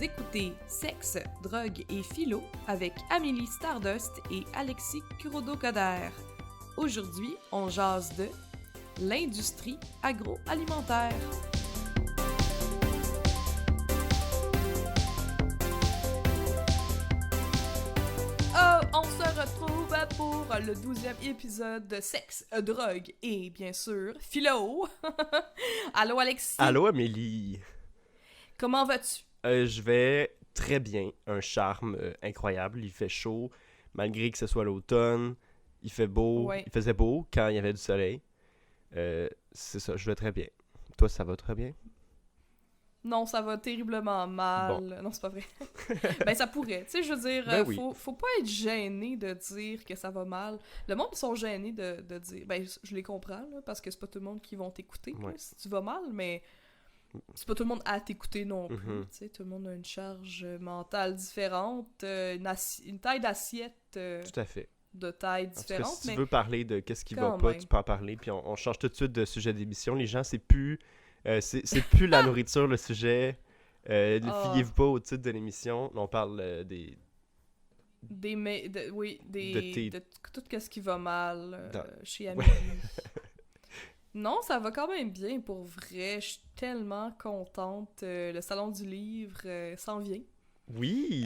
Vous écoutez Sexe, drogue et philo avec Amélie Stardust et Alexis Kurodo-Coder. Aujourd'hui, on jase de l'industrie agroalimentaire. On se retrouve pour le 12e épisode de Sexe, drogue et bien sûr, philo. Allô Alexis. Allô Amélie. Comment vas-tu? Je vais très bien. Un charme incroyable. Il fait chaud, malgré que ce soit l'automne. Il fait beau. Ouais. Il faisait beau quand il y avait du soleil. C'est ça, je vais très bien. Toi, ça va très bien? Non, ça va terriblement mal. Bon. Non, c'est pas vrai. Ben, ça pourrait. Tu sais, je veux dire, Ben oui. faut pas être gêné de dire que ça va mal. Le monde, ils sont gênés de dire... Ben, je les comprends, là, parce que c'est pas tout le monde qui vont t'écouter, Ouais. là, si tu vas mal, mais c'est pas tout le monde à t'écouter non plus. Mhm. Tu sais, tout le monde a une charge mentale différente, une taille d'assiette Tout à fait. de taille En tout cas, différente, si tu mais... veux parler de qu'est-ce qui va quand pas, même. tu peux en parler. Puis on change tout de suite de sujet d'émission. Les gens, c'est plus la nourriture, le sujet. Ah. Fiez-vous pas au titre de l'émission. On parle des... De tout ce qui va mal chez Ouais. Amélie. Non, ça va quand même bien pour vrai. Je suis tellement contente. Le salon du livre s'en vient. Oui!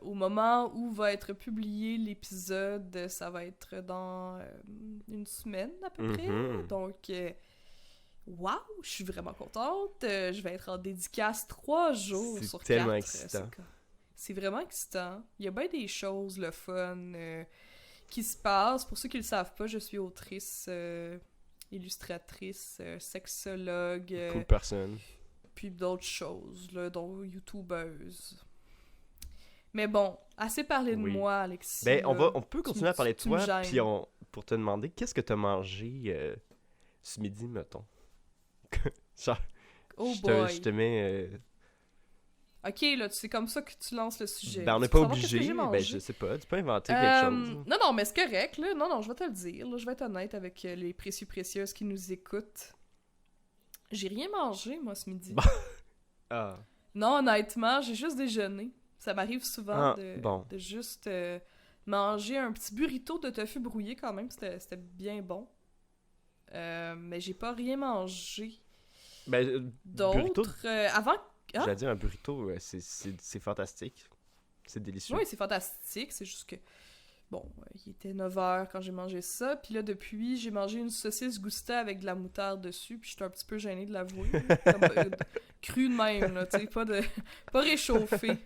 Au moment où va être publié l'épisode, ça va être dans une semaine à peu près. Mhm. Donc, waouh, je suis vraiment contente. Je vais être en dédicace 3 jours C'est sur 4. tellement excitant. C'est vraiment excitant. Il y a bien des choses, le fun, qui se passent. Pour ceux qui le savent pas, je suis autrice, illustratrice, sexologue, Cool personne. puis d'autres choses, là, dont youtubeuse. Mais bon, assez parlé de Oui. moi, Alexis. Ben, là. on peut continuer à parler de tu me toi, gênes. puis pour te demander qu'est-ce que t'as mangé ce midi, mettons. Genre, Oh je boy. te mets... Ok, là, c'est comme ça que tu lances le sujet. Ben, on Tu n'est veux pas savoir qu'est-ce que obligé, j'ai ben, mangé? je sais pas, tu peux inventer quelque chose. Non, mais c'est correct, là. Non, je vais te le dire. Là, je vais être honnête avec les précieuses qui nous écoutent. J'ai rien mangé, moi, ce midi. Bon. Ah, Non, honnêtement, j'ai juste déjeuné. Ça m'arrive souvent bon. de juste manger un petit burrito de tofu brouillé, quand même. C'était bien bon. Mais j'ai pas rien mangé Ben, burrito, d'autre. Avant... Ah? j'allais dire un burrito, c'est fantastique. C'est délicieux. Oui, c'est fantastique. C'est juste que... Bon, il était 9h quand j'ai mangé ça. Puis là, depuis, j'ai mangé une saucisse Gusta avec de la moutarde dessus. Puis j'étais un petit peu gênée de l'avouer. Comme, crue de même, là, tu sais, pas réchauffée.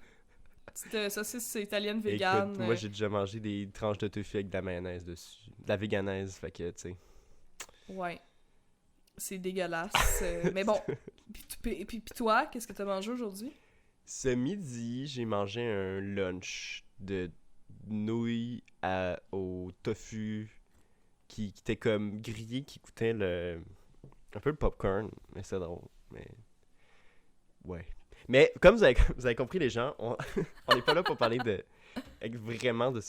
Petite saucisse italienne végane. Écoute, moi j'ai déjà mangé des tranches de tofu avec de la mayonnaise dessus. De la véganaise, fait que, tu sais. Ouais. C'est dégueulasse. Mais bon. Puis toi, qu'est-ce que t'as mangé aujourd'hui? Ce midi, j'ai mangé un lunch de nouilles au tofu qui était comme grillé, qui coûtait un peu le popcorn, mais c'est drôle. Mais ouais. Mais comme vous avez compris, les gens, on n'est pas là pour parler vraiment de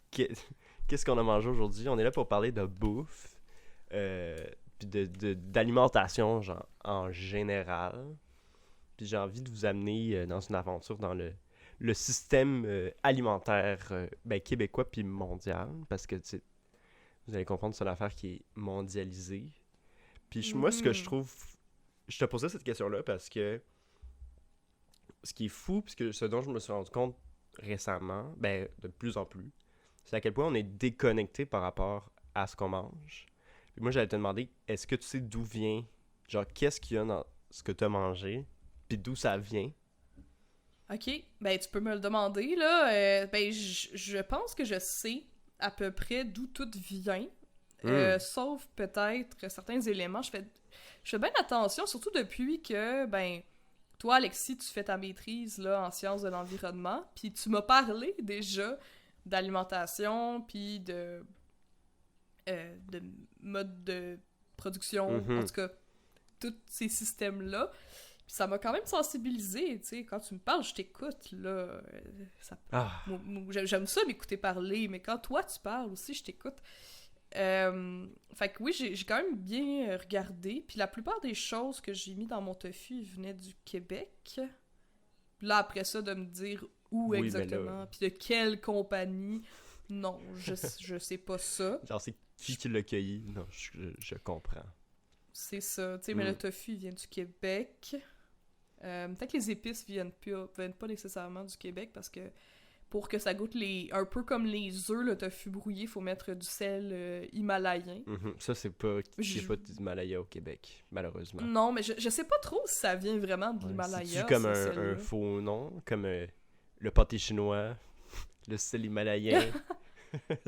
qu'est-ce qu'on a mangé aujourd'hui. On est là pour parler de bouffe, puis d'alimentation genre, en général. Puis j'ai envie de vous amener dans une aventure dans le système alimentaire québécois puis mondial, parce que vous allez comprendre, c'est une affaire qui est mondialisée. Puis moi, ce que je trouve... Je te posais cette question-là parce que ce qui est fou, puisque ce dont je me suis rendu compte récemment, de plus en plus, c'est à quel point on est déconnecté par rapport à ce qu'on mange. Puis moi, j'allais te demander, est-ce que tu sais d'où vient, genre, qu'est-ce qu'il y a dans ce que tu as mangé, puis d'où ça vient? Ok, ben tu peux me le demander, là. Je pense que je sais à peu près d'où tout vient. Sauf peut-être certains éléments. Je fais bien attention, surtout depuis que, toi, Alexis, tu fais ta maîtrise là, en sciences de l'environnement, puis tu m'as parlé déjà d'alimentation, puis de mode de production, en tout cas, tous ces systèmes-là. Puis ça m'a quand même sensibilisée, tu sais, quand tu me parles, je t'écoute, là. J'aime ça m'écouter parler, mais quand toi tu parles aussi, je t'écoute. Fait que oui, j'ai quand même bien regardé. Puis la plupart des choses que j'ai mis dans mon tofu venaient du Québec. là, après ça, de me dire où Oui, exactement, puis de quelle compagnie, non, je sais pas ça. Genre, c'est qui l'a cueilli? Non, je comprends. C'est ça, tu sais, mais le tofu, il vient du Québec. Peut-être que les épices viennent pas nécessairement du Québec, parce que pour que ça goûte un peu comme les œufs, le tofu brouillé, faut mettre du sel himalayen. Ça, c'est pas... Il n'y a pas d'Himalaya au Québec, malheureusement. Non, mais je sais pas trop si ça vient vraiment de l'Himalaya. C'est-tu comme un faux nom? Comme le pâté chinois, le sel himalayen?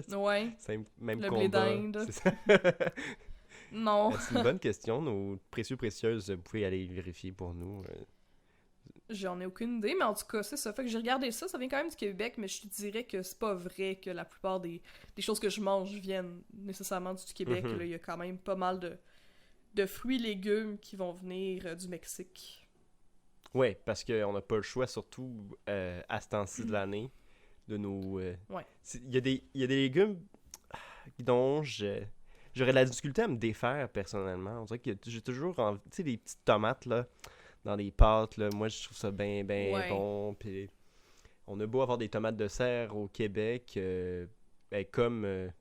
Ouais. C'est même le combat. blé d'Inde. C'est ça. Non. C'est une bonne question. Nos précieuses, vous pouvez aller vérifier pour nous. J'en ai aucune idée, mais en tout cas, c'est ça. Fait que j'ai regardé ça, ça vient quand même du Québec, mais je te dirais que c'est pas vrai que la plupart des choses que je mange viennent nécessairement du Québec. Là, il y a quand même pas mal de fruits et légumes qui vont venir du Mexique. Ouais, parce qu'on n'a pas le choix, surtout à ce temps-ci de l'année, de nos... Ouais. Il y a des légumes dont j'aurais de la difficulté à me défaire, personnellement. On dirait que j'ai toujours envie... Tu sais, des petites tomates, là, dans les pâtes, là, moi, je trouve ça bien Ouais. bon. Puis on a beau avoir des tomates de serre au Québec, comme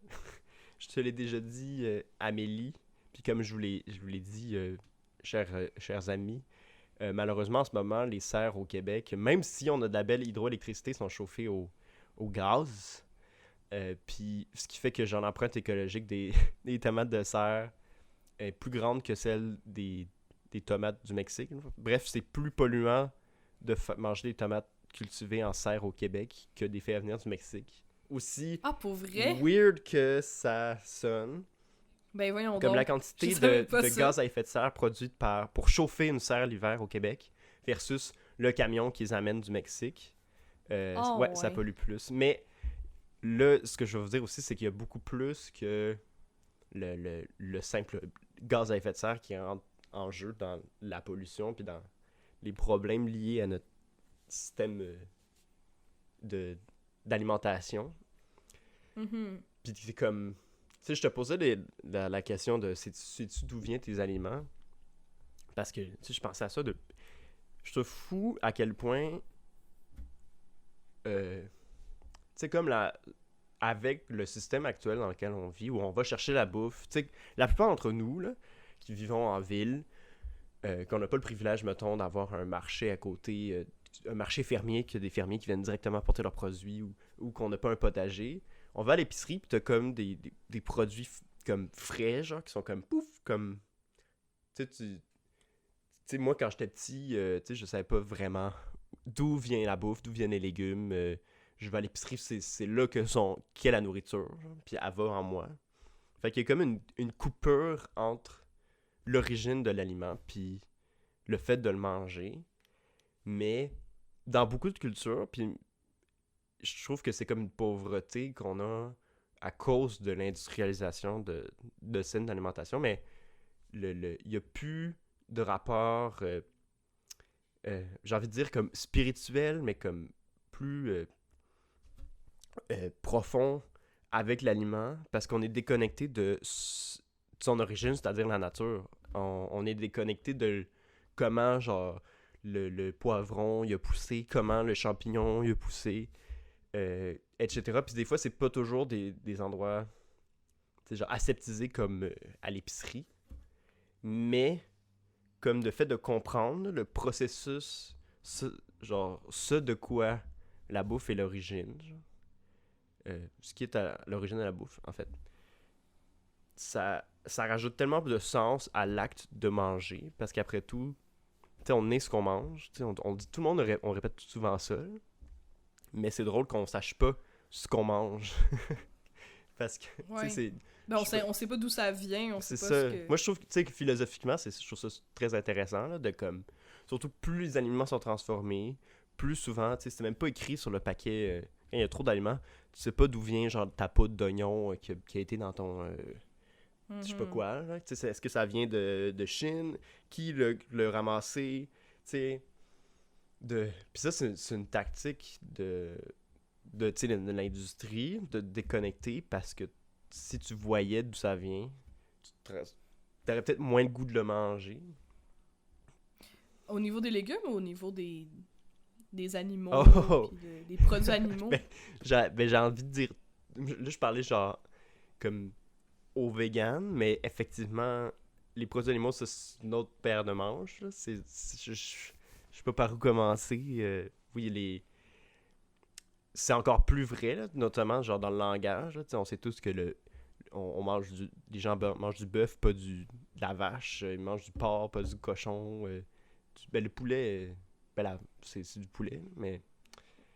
je te l'ai déjà dit, Amélie, puis comme je vous l'ai dit, chers amis, malheureusement, en ce moment, les serres au Québec, même si on a de la belle hydroélectricité, sont chauffées au gaz. Puis ce qui fait que j'ai une empreinte écologique des tomates de serre est plus grande que celle des tomates du Mexique. Bref, c'est plus polluant de manger des tomates cultivées en serre au Québec que des faits à venir du Mexique. Aussi pour vrai? weird que ça sonne, Ben voyons comme donc. la quantité de gaz à effet de serre produite pour chauffer une serre l'hiver au Québec versus le camion qui les amène du Mexique. Ouais, ça pollue plus. Mais là, ce que je veux vous dire aussi, c'est qu'il y a beaucoup plus que le simple gaz à effet de serre qui rentre en jeu dans la pollution puis dans les problèmes liés à notre système d'alimentation. Puis c'est comme... Tu sais, je te posais la question de sais-tu d'où viennent tes aliments? Parce que, tu sais, je pensais à ça je te fous à quel point... tu sais, comme avec le système actuel dans lequel on vit, où on va chercher la bouffe, tu sais, la plupart d'entre nous, là, qui vivons en ville, qu'on n'a pas le privilège, mettons, d'avoir un marché à côté, un marché fermier, que des fermiers qui viennent directement porter leurs produits, ou qu'on n'a pas un potager, on va à l'épicerie, puis t'as comme des produits comme frais, genre, qui sont comme pouf, comme... Tu sais, moi, quand j'étais petit, tu sais, je savais pas vraiment d'où vient la bouffe, d'où viennent les légumes. Je vais à l'épicerie, c'est là qu'est la nourriture, genre, puis elle va en moi. Fait qu'il y a comme une coupure entre l'origine de l'aliment puis le fait de le manger. Mais dans beaucoup de cultures, puis je trouve que c'est comme une pauvreté qu'on a à cause de l'industrialisation de scènes d'alimentation, mais il n'y a plus de rapport, j'ai envie de dire comme spirituel, mais comme plus profond avec l'aliment, parce qu'on est déconnecté de son origine, c'est-à-dire la nature. On est déconnecté de comment, genre, le poivron il a poussé, comment le champignon il a poussé, etc. Puis des fois, c'est pas toujours des endroits genre aseptisés comme à l'épicerie, mais comme le fait de comprendre le processus, ce de quoi la bouffe est l'origine, ce qui est à l'origine de la bouffe, en fait. Ça rajoute tellement de sens à l'acte de manger, parce qu'après tout, on est ce qu'on mange. On dit, tout le monde, on répète tout souvent ça, là. Mais c'est drôle qu'on sache pas ce qu'on mange. Parce que, ouais. c'est... Ben, on sait pas d'où ça vient, on sait pas ça. ce que... Moi, je trouve que philosophiquement, je trouve ça très intéressant, là, de comme... Surtout, plus les aliments sont transformés, plus souvent, c'est même pas écrit sur le paquet, quand il y a trop d'aliments, tu sais pas d'où vient, genre, ta poudre d'oignon qui a été dans ton... je sais pas quoi, là. Est-ce que ça vient de Chine? Qui l'a ramassé? Tu sais... Puis ça, c'est une tactique de l'industrie, de déconnecter, parce que si tu voyais d'où ça vient, t'aurais peut-être moins le goût de le manger. Au niveau des légumes ou au niveau des des animaux, Oh! puis des produits animaux. J'ai envie de dire... Là, je parlais genre comme aux véganes, mais effectivement, les produits animaux, ça, c'est une autre paire de manches. Là. Je sais pas par où commencer. Oui, c'est encore plus vrai, là, notamment genre dans le langage. Là, on sait tous que on mange les gens mangent du bœuf, pas de la vache. Ils mangent du porc, pas du cochon. Le poulet, c'est du poulet, mais...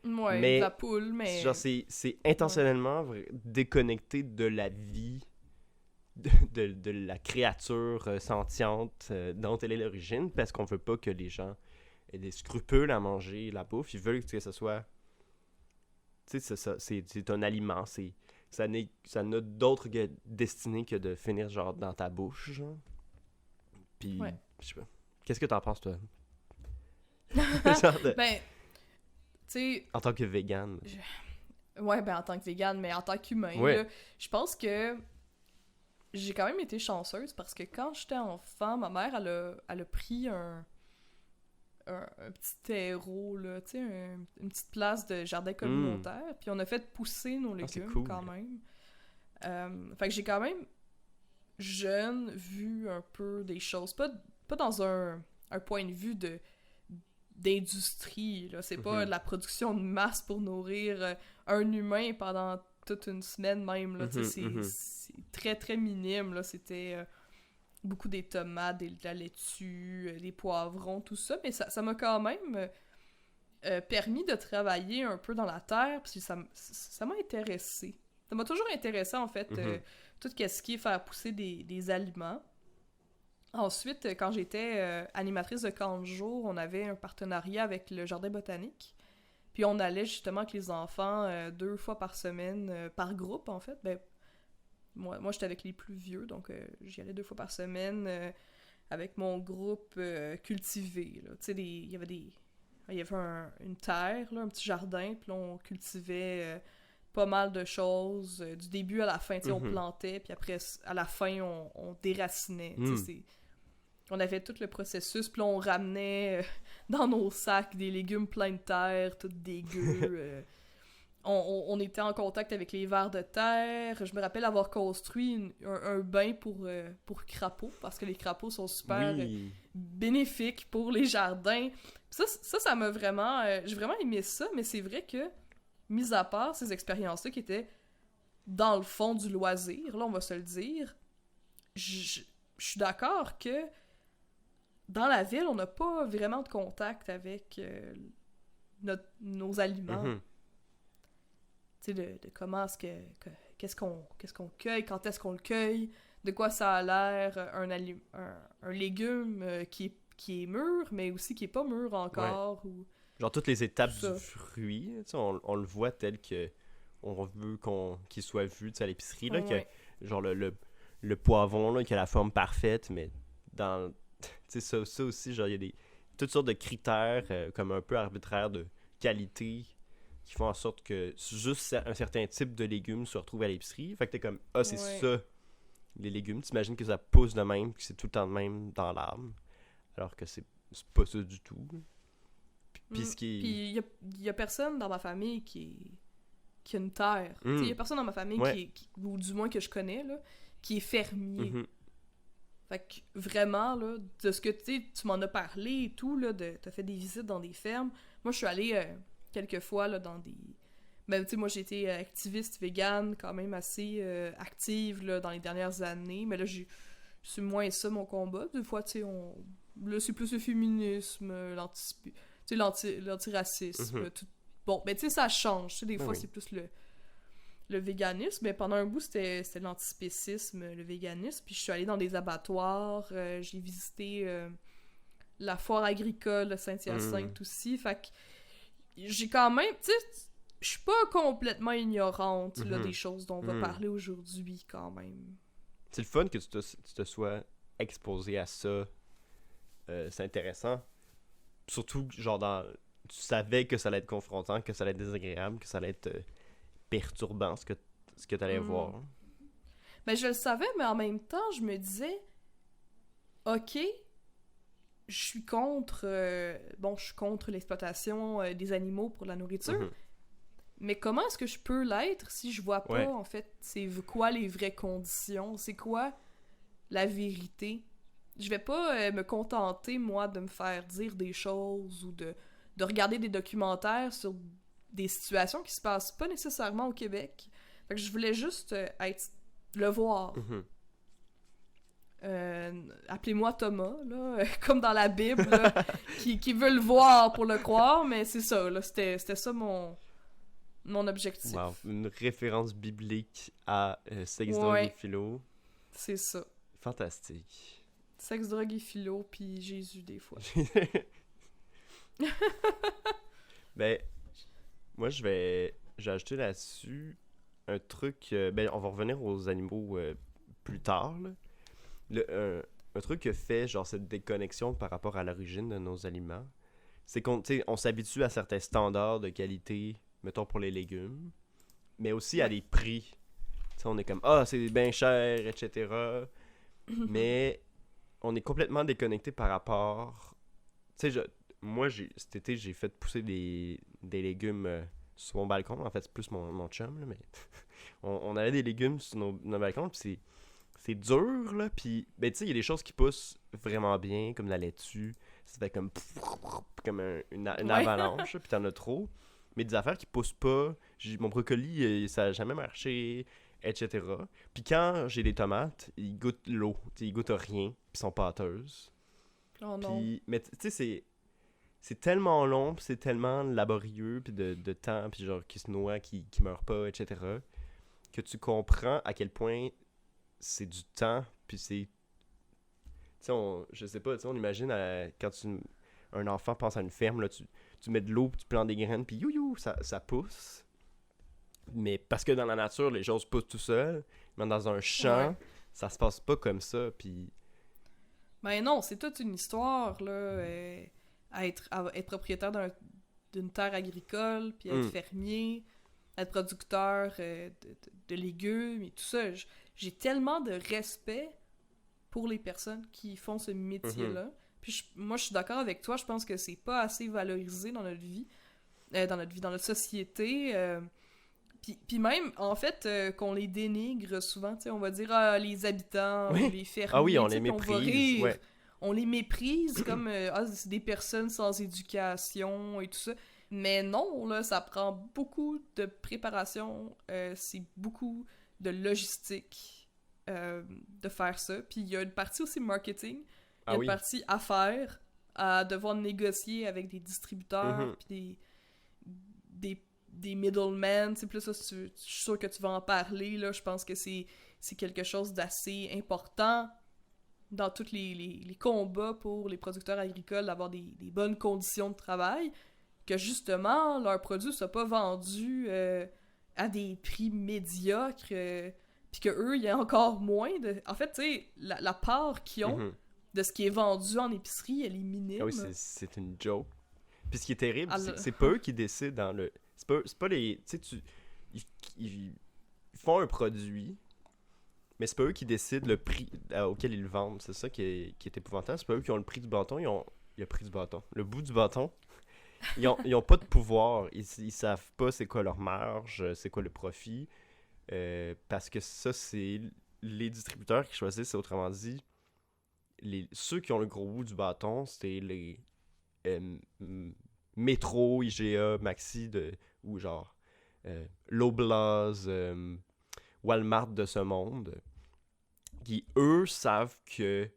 Ouais, de la Mais, poule, mais... genre, c'est intentionnellement déconnecté de la vie, de la créature sentiente dont elle est l'origine, parce qu'on veut pas que les gens aient des scrupules à manger la bouffe. Ils veulent que ce soit... Tu sais, c'est un aliment. Ça n'a d'autre destinée que de finir, genre, dans ta bouche, genre. Puis, Ouais. je sais pas. Qu'est-ce que t'en penses, toi? Ben, tu sais... En tant que végane. Ouais, ben en tant que végane, mais en tant qu'humain, Ouais. là, je pense que j'ai quand même été chanceuse parce que quand j'étais enfant, ma mère, elle a pris un petit terreau, là, tu sais, une petite place de jardin communautaire, puis on a fait pousser nos c'est légumes cool. quand même. Fait que j'ai quand même, jeune, vu un peu des choses, pas dans un point de vue d'industrie, là. C'est pas de la production de masse pour nourrir un humain pendant toute une semaine même, là. Tu sais, c'est très, très minime, là. C'était beaucoup des tomates, de la laitue, des poivrons, tout ça. Mais ça m'a quand même permis de travailler un peu dans la terre, puis ça m'a intéressé. Ça m'a toujours intéressé, en fait, tout ce qui est faire pousser des aliments. Ensuite, quand j'étais animatrice de camp de jour, on avait un partenariat avec le jardin botanique. Puis on allait justement avec les enfants 2 fois par semaine, par groupe en fait. Ben, moi j'étais avec les plus vieux, donc j'y allais 2 fois par semaine avec mon groupe cultivé. Tu sais, il y avait une terre, là, un petit jardin, puis là on cultivait pas mal de choses. Du début à la fin, tu sais, on plantait, puis après, à la fin, on déracinait. Tu sais, on avait tout le processus, puis là, on ramenait dans nos sacs des légumes pleins de terre, tout dégueux. On était en contact avec les vers de terre. Je me rappelle avoir construit un bain pour crapauds, parce que les crapauds sont super bénéfiques pour les jardins. Puis ça m'a vraiment... j'ai vraiment aimé ça, mais c'est vrai que, mis à part ces expériences-là qui étaient dans le fond du loisir, là, on va se le dire, je suis d'accord que dans la ville, on n'a pas vraiment de contact avec nos aliments. Tu sais, de comment est-ce qu'est-ce qu'on cueille, quand est-ce qu'on le cueille, de quoi ça a l'air, un légume qui est mûr, mais aussi qui est pas mûr encore. Ouais. Ou... Genre toutes les étapes du fruit, tu sais, on le voit tel que on veut qu'il soit vu à l'épicerie, là, que, genre le poivron, là, qui a la forme parfaite, mais dans... Tu sais, ça aussi, genre, il y a toutes sortes de critères comme un peu arbitraires de qualité qui font en sorte que juste un certain type de légumes se retrouve à l'épicerie. Fait que t'es comme, c'est ça, les légumes. T'imagines que ça pousse de même, que c'est tout le temps de même dans l'arbre. Alors que c'est pas ça du tout. Puis il y a personne dans ma famille qui a une terre. Il y a personne dans ma famille ou du moins que je connais, là, qui est fermier. Fait que vraiment, là, de ce que tu m'en as parlé et tout, là, t'as fait des visites dans des fermes. Moi, je suis allée quelques fois là, dans des... Ben, tu sais, moi, j'ai été activiste végane, quand même assez active là, dans les dernières années. Mais là, c'est moins ça, mon combat. Des fois, tu sais, là, c'est plus le féminisme, l'antiracisme, tout... Bon, ben, tu sais, ça change. Tu sais, des fois, c'est plus le véganisme, mais pendant un bout, c'était l'antispécisme, le véganisme. Puis je suis allée dans des abattoirs, j'ai visité la foire agricole de Saint-Hyacinthe aussi. Fait que j'ai quand même, tu sais, je suis pas complètement ignorante là, des choses dont on va parler aujourd'hui quand même. C'est le fun que tu te sois exposé à ça. C'est intéressant. Surtout, genre, tu savais que ça allait être confrontant, que ça allait être désagréable, que ça allait être perturbant, ce que tu allais voir. Ben, je le savais, mais en même temps, je me disais, OK, je suis contre... je suis contre l'exploitation des animaux pour la nourriture, Mhm. mais comment est-ce que je peux l'être si je vois pas, Ouais. en fait, c'est quoi les vraies conditions? C'est quoi la vérité? Je vais pas me contenter, moi, de me faire dire des choses ou de regarder des documentaires sur des situations qui se passent pas nécessairement au Québec. Fait que je voulais juste le voir. Mhm. Appelez-moi Thomas, là, comme dans la Bible, là, qui veut le voir pour le croire, mais c'est ça, là, c'était ça mon objectif. Wow. Une référence biblique à sexe, drogue et Ouais, philo. c'est ça. Fantastique. Sexe, drogue et philo, puis Jésus des fois. Ben, moi, j'ai ajouté là-dessus un truc. Ben, on va revenir aux animaux plus tard, là. Un truc que fait, genre, cette déconnexion par rapport à l'origine de nos aliments, c'est qu'on tu sais, on s'habitue à certains standards de qualité, mettons pour les légumes, mais aussi à Ouais. des prix. Tu sais, on est comme, ah, c'est bien cher, etc. Mais on est complètement déconnecté par rapport. Tu sais, moi, cet été, j'ai fait pousser des légumes sur mon balcon. En fait, c'est plus mon chum, là, mais on avait des légumes sur nos balcons, puis c'est dur, là. Puis, ben, tu sais, il y a des choses qui poussent vraiment bien, comme la laitue. Ça fait comme une Ouais. avalanche, puis t'en as trop. Mais des affaires qui poussent pas. Mon brocoli, ça a jamais marché, etc. Puis quand j'ai des tomates, ils goûtent l'eau. Tu sais, ils goûtent rien, puis ils sont pâteuses. Oh non. Puis, mais tu sais, c'est tellement long, puis c'est tellement laborieux, puis de temps, puis genre qui se noie, qui meurt pas, etc. Que tu comprends à quel point c'est du temps, puis c'est... Tu sais, je sais pas, tu sais, on imagine quand un enfant pense à une ferme, là, tu mets de l'eau, puis tu plantes des graines, puis you, ça pousse. Mais parce que dans la nature, les choses poussent tout seul, mais dans un Ouais. champ, ça se passe pas comme ça, puis... Ben non, c'est toute une histoire, là, à être propriétaire d'une terre agricole, puis être Hum, fermier, être producteur de légumes et tout ça. J'ai tellement de respect pour les personnes qui font ce mhm, métier-là. Puis moi, je suis d'accord avec toi, je pense que c'est pas assez valorisé dans notre vie, dans notre société. Puis même, en fait, qu'on les dénigre souvent, tu sais, on va dire, ah, les habitants ou Oui. les Ah oui, fermiers, on tu les sais, puis on va méprise, rire. ouais. On les méprise comme, ah, c'est des personnes sans éducation et tout ça. Mais non, là, ça prend beaucoup de préparation, c'est beaucoup de logistique de faire ça. Puis il y a une partie aussi marketing, il y a Ah une oui. partie affaires, à devoir négocier avec des distributeurs, Mhm, puis des middlemen, c'est plus ça, je suis sûr que tu vas en parler, là, je pense que c'est quelque chose d'assez important dans tous les combats pour les producteurs agricoles d'avoir des bonnes conditions de travail, que justement, leurs produits ne soient pas vendus à des prix médiocres, puis qu'eux, il y a encore moins de... En fait, tu sais, la part qu'ils ont mhm. de ce qui est vendu en épicerie, elle est Ah oui, minime. c'est une joke. Puis ce qui est terrible, c'est que Alors... c'est pas eux qui décident dans le... C'est pas les... Tu sais, ils, ils font un produit, mais c'est pas eux qui décident le prix auquel ils le vendent. C'est ça qui est épouvantable. C'est pas eux qui ont le prix du bâton, ils ont le prix du bâton. Le bout du bâton, ils ont pas de pouvoir. Ils savent pas c'est quoi leur marge, c'est quoi le profit. Parce que ça, c'est les distributeurs qui choisissent. Autrement dit, ceux qui ont le gros bout du bâton, c'est les Métro, IGA, Maxi, ou genre Loblaws, Walmart de ce monde, qui eux savent que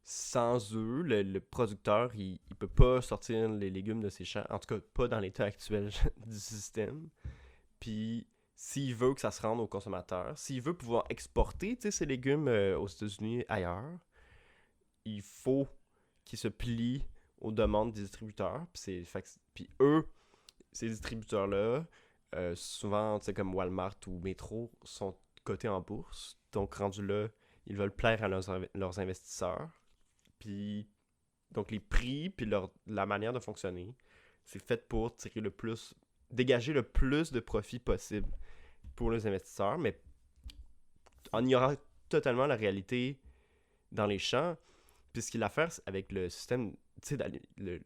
sans eux, le producteur, il peut pas sortir les légumes de ses champs, en tout cas pas dans l'état actuel du système. Puis s'il veut que ça se rende aux consommateurs, s'il veut pouvoir exporter ses légumes aux États-Unis ailleurs, il faut qu'il se plie aux demandes des distributeurs. Puis eux, ces distributeurs-là, souvent, tu sais, comme Walmart ou Metro, sont cotés en bourse. Donc, rendu là, ils veulent plaire à leurs investisseurs. Puis, donc, les prix, puis la manière de fonctionner, c'est fait pour tirer dégager le plus de profit possible pour les investisseurs, mais en ignorant totalement la réalité dans les champs. Puis ce qu'il a à faire avec le système, tu sais,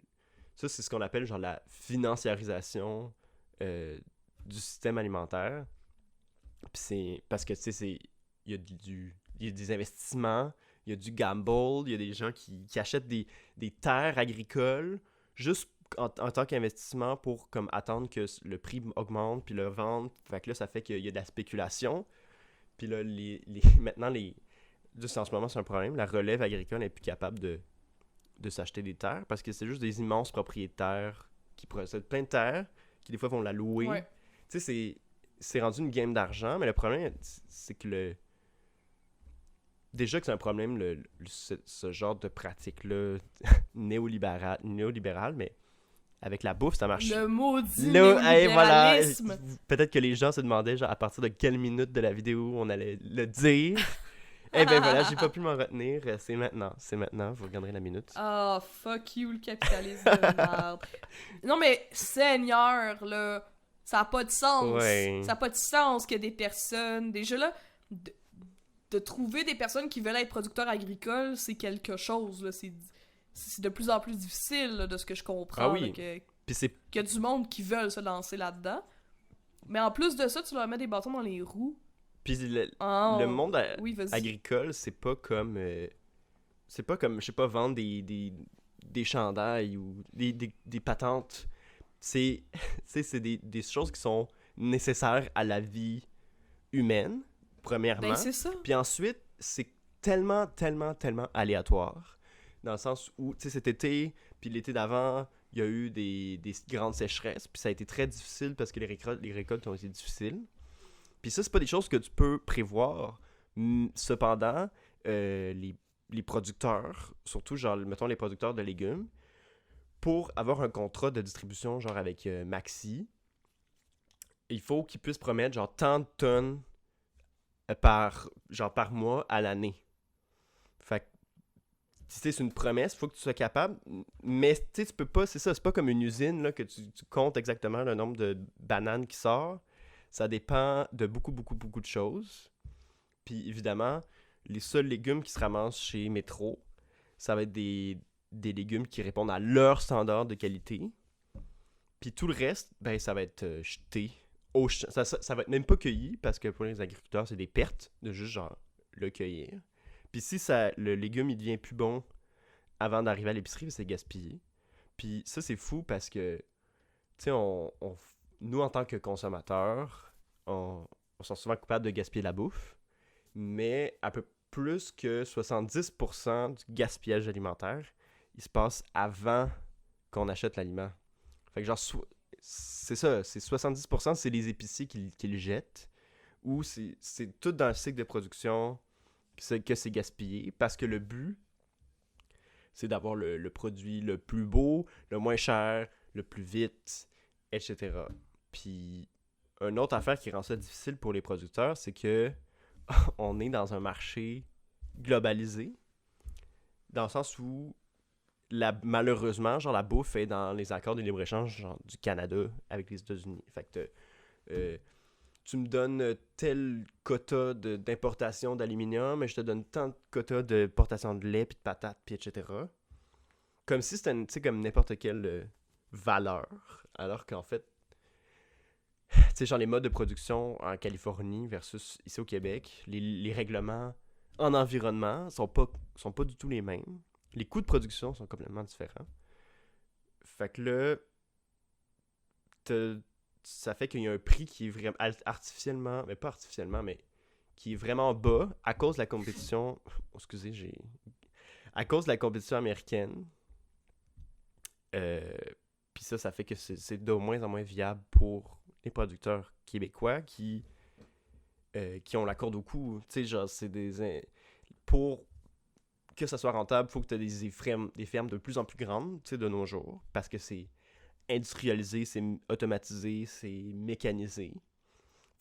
ça, c'est ce qu'on appelle genre la financiarisation du système alimentaire. Puis c'est parce que, tu sais, il y a il y a des investissements, il y a du gamble, il y a des gens qui achètent des terres agricoles juste en tant qu'investissement pour comme attendre que le prix augmente puis le vendre. Fait que là, ça fait qu'il y a de la spéculation. Puis là, maintenant, juste en ce moment, c'est un problème. La relève agricole n'est plus capable de s'acheter des terres parce que c'est juste des immenses propriétaires qui possèdent plein de terres qui, des fois, vont la louer. Ouais. Tu sais, c'est rendu une game d'argent, mais le problème, c'est que déjà que c'est un problème, ce genre de pratique-là néolibéral, mais avec la bouffe, ça marche. Le maudit Hey, voilà. néolibéralisme. Peut-être que les gens se demandaient genre, à partir de quelle minute de la vidéo on allait le dire. Eh ben voilà, j'ai pas pu m'en retenir. C'est maintenant. Vous regarderez la minute. Ah, fuck you, le capitalisme de merde. Non, mais Seigneur, là, ça a pas de sens. Ouais. Ça a pas de sens que des personnes... Déjà là, de trouver des personnes qui veulent être producteurs agricoles, c'est quelque chose, là. C'est de plus en plus difficile, là, de ce que je comprends. Ah oui. Là, qu'il Puis y a du monde qui veulent se lancer là-dedans. Mais en plus de ça, tu leur mets des bâtons dans les roues. Puis Oh. le monde Oui, vas-y. agricole, c'est pas comme, je sais pas, vendre des chandails ou des patentes. C'est des choses qui sont nécessaires à la vie humaine, premièrement. Ben, c'est ça. Puis ensuite, c'est tellement, tellement, tellement aléatoire. Dans le sens où, tu sais, cet été, puis l'été d'avant, il y a eu des grandes sécheresses. Puis ça a été très difficile parce que les récoltes ont été difficiles. Puis ça, c'est pas des choses que tu peux prévoir. Cependant, les producteurs, surtout, genre, mettons les producteurs de légumes, pour avoir un contrat de distribution, genre avec Maxi, il faut qu'ils puissent promettre, genre, tant de tonnes par mois à l'année. Fait que, tu sais, c'est une promesse, il faut que tu sois capable, mais tu sais, tu peux pas, c'est ça, c'est pas comme une usine, là, que tu comptes exactement le nombre de bananes qui sort. Ça dépend de beaucoup, beaucoup, beaucoup de choses. Puis évidemment, les seuls légumes qui se ramassent chez Métro, ça va être des légumes qui répondent à leurs standards de qualité. Puis tout le reste, ben ça va être jeté au champ. Ça va être même pas cueilli, parce que pour les agriculteurs, c'est des pertes de juste genre le cueillir. Puis si le légume il devient plus bon avant d'arriver à l'épicerie, c'est gaspillé. Puis ça, c'est fou parce que, tu sais, nous, en tant que consommateurs, on sont souvent coupables de gaspiller la bouffe, mais un peu plus que 70% du gaspillage alimentaire, il se passe avant qu'on achète l'aliment. Fait que genre, c'est ça, c'est 70%, c'est les épiciers qui le jettent, ou c'est tout dans le cycle de production que c'est gaspillé, parce que le but, c'est d'avoir le produit le plus beau, le moins cher, le plus vite, etc. Puis, une autre affaire qui rend ça difficile pour les producteurs, c'est que on est dans un marché globalisé, dans le sens où, malheureusement, genre, la bouffe est dans les accords de libre-échange genre, du Canada avec les États-Unis. Fait que tu me donnes tel quota d'importation d'aluminium, mais je te donne tant de quotas d'importation de lait, puis de patates, puis etc. Comme si c'était, tu sais, comme n'importe quelle valeur, alors qu'en fait, tu sais, genre les modes de production en Californie versus ici au Québec, les règlements en environnement sont pas du tout les mêmes. Les coûts de production sont complètement différents. Fait que là, ça fait qu'il y a un prix qui est vraiment artificiellement, mais pas artificiellement, mais qui est vraiment bas à cause de la compétition. Oh, excusez, à cause de la compétition américaine. Puis ça fait que c'est de moins en moins viable pour les producteurs québécois qui ont la corde au cou. Tu sais, genre, pour que ça soit rentable, il faut que tu aies des fermes de plus en plus grandes, tu sais, de nos jours, parce que c'est industrialisé, c'est automatisé, c'est mécanisé.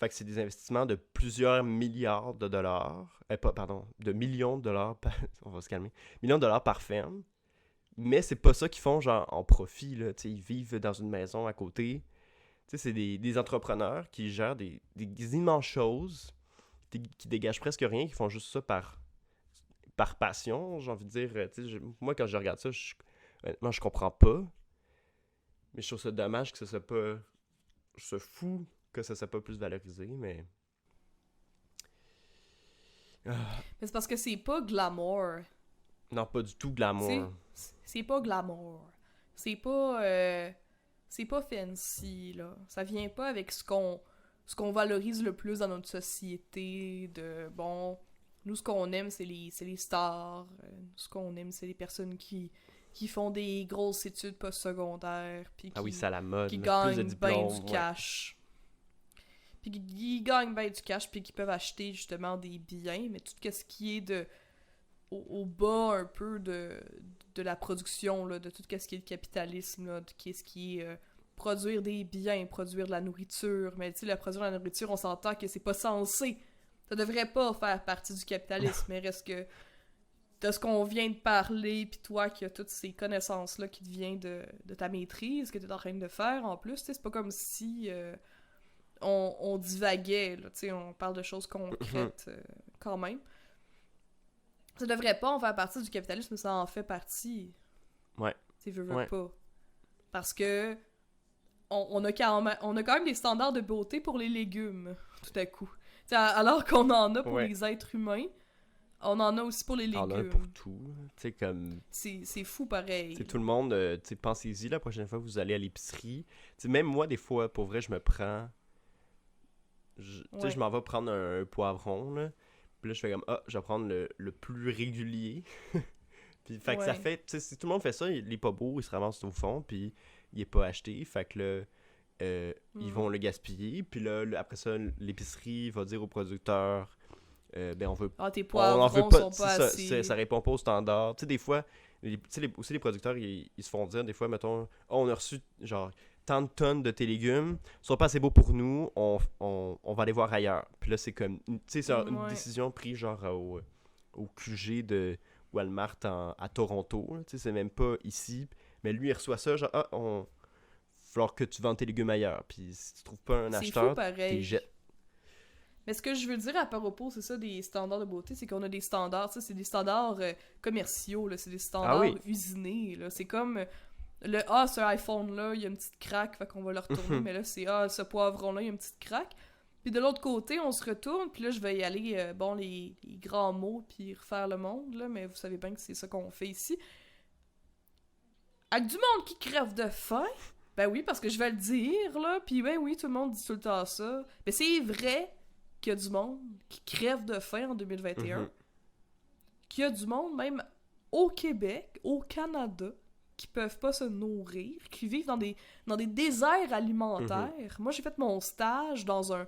Fait que c'est des investissements de plusieurs milliards de dollars. De millions de dollars. On va se calmer. Millions de dollars par ferme. Mais c'est pas ça qu'ils font, genre, en profit, là. T'sais, ils vivent dans une maison à côté. T'sais, c'est des entrepreneurs qui gèrent des immenses choses, qui dégagent presque rien, qui font juste ça par passion, j'ai envie de dire. Tu sais, moi, quand je regarde ça, honnêtement, je comprends pas. Mais je trouve ça dommage que ça soit pas... Je suis fou que ça soit pas plus valorisé, mais... Mais c'est parce que c'est pas glamour. Non, pas du tout Tu glamour. sais, c'est pas glamour. C'est pas fancy, là. Ça vient pas avec ce qu'on valorise le plus dans notre société. Bon, nous, ce qu'on aime, c'est les stars. Ce qu'on aime, c'est les personnes qui font des grosses études postsecondaires. Puis Ah oui, c'est à la mode. qui Là, plus de gagnent bien diplômes, du cash. Puis qui gagnent bien du cash, puis qui peuvent acheter justement des biens. Mais tout ce qui est au bas un peu de la production, là, de tout ce qui est le capitalisme, là, de ce qui est produire des biens, produire de la nourriture. Mais tu sais, la produire de la nourriture, on s'entend que c'est pas censé. Ça devrait pas faire partie du capitalisme, mais reste que de ce qu'on vient de parler, puis toi qui as toutes ces connaissances-là qui te viennent de ta maîtrise, que tu es en train de faire en plus, c'est pas comme si on divaguait, là, on parle de choses concrètes quand même. Ça devrait pas en faire partie du capitalisme, mais ça en fait partie. Ouais. Tu veux pas. Parce que on a quand même des standards de beauté pour les légumes, tout à coup. T'sais, alors qu'on en a pour les êtres humains, on en a aussi pour les légumes. On en a pour tout. Tu sais, comme... C'est fou pareil. T'sais, tout le monde, pensez-y la prochaine fois que vous allez à l'épicerie. T'sais, même moi, des fois, pour vrai, je me prends... je m'en vais prendre un poivron, là. Puis là, je fais comme, je vais prendre le plus régulier. Puis, fait que ça fait, tu sais, si tout le monde fait ça, il est pas beau, il se ramasse au fond, puis il est pas acheté. Fait que là, ils vont le gaspiller. Puis là, après ça, l'épicerie va dire au producteur, ben on veut... tes poivrons sont pas assez... Ça répond pas au standard. Tu sais, des fois, aussi les producteurs, ils se font dire, des fois, mettons, on a reçu, genre... tant de tonnes de tes légumes sont pas assez beaux pour nous, on va aller voir ailleurs. Puis là, c'est comme, tu sais, c'est une décision prise genre au QG de Walmart à Toronto. Tu sais, c'est même pas ici. Mais lui, il reçoit ça, genre, va falloir que tu vendes tes légumes ailleurs. Puis si tu trouves pas un acheteur, t'es jettes. Mais ce que je veux dire à propos, c'est ça, des standards de beauté, c'est qu'on a des standards, ça, c'est des standards commerciaux, là, c'est des standards usinés, là. C'est comme... ce iPhone-là, il y a une petite craque, fait qu'on va le retourner, mais là, c'est ce poivron-là, il y a une petite craque. Puis de l'autre côté, on se retourne, puis là, je vais y aller, les grands mots, puis refaire le monde, là, mais vous savez bien que c'est ça qu'on fait ici. Avec du monde qui crève de faim, ben oui, parce que je vais le dire, là, puis ben oui, tout le monde dit tout le temps ça. Mais c'est vrai qu'il y a du monde qui crève de faim en 2021, qu'il y a du monde, même au Québec, au Canada, qui peuvent pas se nourrir, qui vivent dans des déserts alimentaires. Moi, j'ai fait mon stage dans un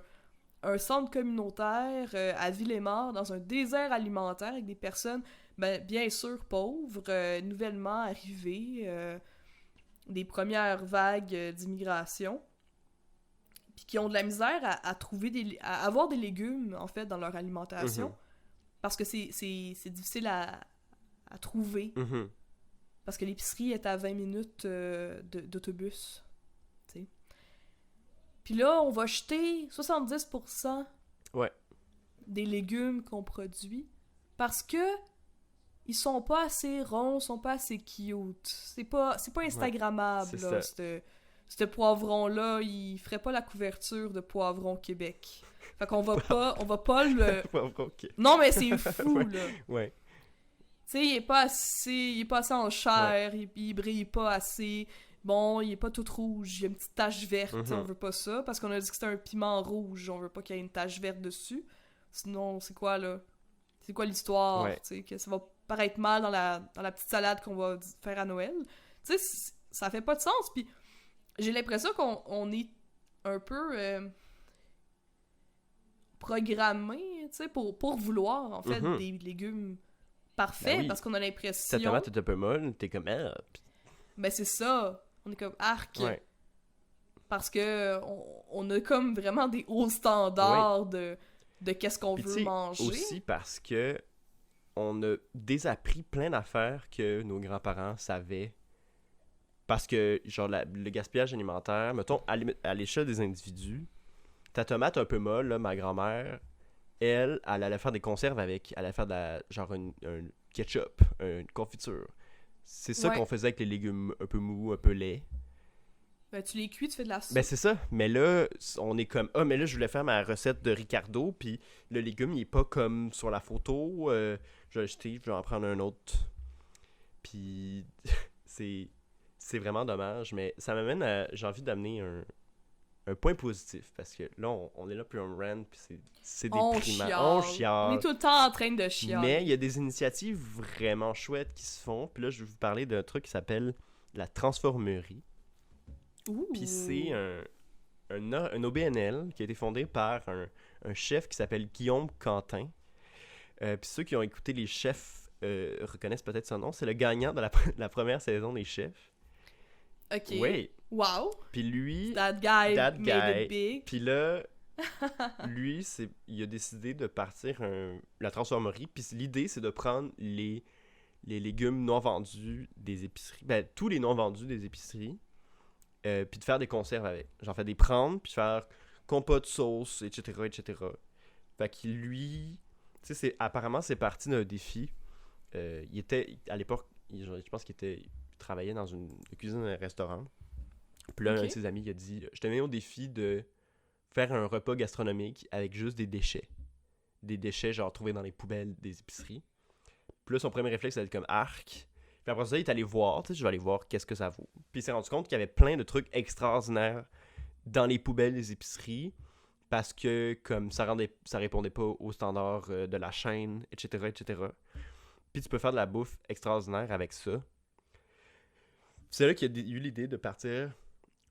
centre communautaire à Villemort, dans un désert alimentaire avec des personnes, bien sûr pauvres, nouvellement arrivées, des premières vagues d'immigration, puis qui ont de la misère à trouver à avoir des légumes, en fait, dans leur alimentation, parce que c'est difficile à trouver. Parce que l'épicerie est à 20 minutes d'autobus. T'sais. Puis là, on va jeter 70% des légumes qu'on produit parce que ils sont pas assez ronds, sont pas assez cute. C'est pas instagrammable, là. Ce poivron-là, il ferait pas la couverture de Poivron Québec. Fait qu'on va pas le... Non, mais c'est fou, là. Ouais. Tu sais, il est pas assez en chair, il brille pas assez. Bon, il est pas tout rouge, il y a une petite tache verte, on veut pas ça, parce qu'on a dit que c'était un piment rouge, on veut pas qu'il y ait une tache verte dessus. Sinon, c'est quoi, là? C'est quoi l'histoire, tu sais, que ça va paraître mal dans la petite salade qu'on va faire à Noël. Tu sais, ça fait pas de sens, puis j'ai l'impression qu'on est un peu programmé, tu sais, pour vouloir, en fait, des légumes parfaits, parce qu'on a l'impression... Ta tomate est un peu molle, t'es comme... Ben c'est ça, on est comme arc. Parce que on a comme vraiment des hauts standards de qu'est-ce qu'on veut manger. Aussi parce que on a désappris plein d'affaires que nos grands-parents savaient. Parce que, genre, le gaspillage alimentaire, mettons, à l'échelle des individus, ta tomate un peu molle, là, ma grand-mère, elle allait faire des conserves avec. Elle allait faire genre un ketchup, une confiture. C'est ça Ouais. qu'on faisait avec les légumes un peu mous, un peu laids. Ben, tu les cuis, tu fais de la Ben soupe. c'est ça, mais là, on est comme, ah mais là je voulais faire ma recette de Ricardo, puis le légume il est pas comme sur la photo, je vais le jeter, je vais en prendre un autre. Puis c'est c'est vraiment dommage, mais ça m'amène à, j'ai envie d'amener un point positif, parce que là on est là puis on rant, puis c'est On déprimant, on chiale. On est chiale, tout le temps en train de mais il y chialer. a des initiatives vraiment chouettes qui se font, puis là je vais vous parler d'un truc qui s'appelle la transformerie, puis c'est Ouh. un OBNL qui a été fondé par un chef qui s'appelle Guillaume Quentin. Puis ceux qui ont écouté Les Chefs reconnaissent peut-être son nom. C'est le gagnant de la première saison des Chefs. Ok. Oui. Wow. Puis lui, That guy that made it guy. big. Puis là, lui, il a décidé de partir la transformerie. Puis l'idée, c'est de prendre les légumes non vendus des épiceries. Ben, tous les non vendus des épiceries. Puis de faire des conserves avec. J'en fais des prendre, puis de faire compote, sauce, etc., etc. Fait que lui, tu sais, apparemment, c'est parti d'un défi. Il était, à l'époque, je pense il travaillait dans une cuisine d'un restaurant. Puis là, un de Ok. ses amis, il a dit, je te mets au défi de faire un repas gastronomique avec juste des déchets. Des déchets, genre, trouvés dans les poubelles des épiceries. Puis là, son premier réflexe, ça a été comme arc. Puis après ça, il est allé voir, tu sais, je vais aller voir qu'est-ce que ça vaut. Puis il s'est rendu compte qu'il y avait plein de trucs extraordinaires dans les poubelles des épiceries parce que comme ça répondait pas aux standards de la chaîne, etc., etc. Puis tu peux faire de la bouffe extraordinaire avec ça. C'est là qu'il a eu l'idée de partir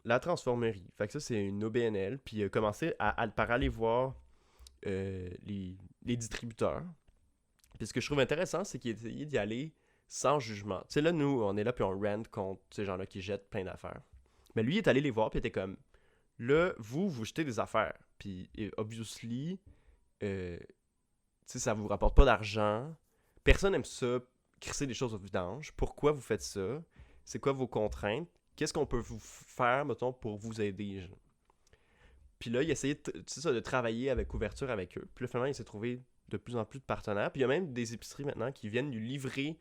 la transformerie. Fait que ça, c'est une OBNL. Puis il a commencé par aller voir les distributeurs. Puis ce que je trouve intéressant, c'est qu'il a essayé d'y aller sans jugement. Tu sais, là, nous, on est là, puis on rant contre ces gens-là qui jettent plein d'affaires. Mais lui, il est allé les voir, puis il était comme, là, vous jetez des affaires. Puis, obviously, tu sais, ça vous rapporte pas d'argent. Personne aime ça, crisser des choses au vidange. Pourquoi vous faites ça? C'est quoi vos contraintes? Qu'est-ce qu'on peut vous faire, mettons, pour vous aider? Genre? Puis là, il essayait de travailler avec ouverture avec eux. Puis là, finalement, il s'est trouvé de plus en plus de partenaires. Puis il y a même des épiceries maintenant qui viennent lui livrer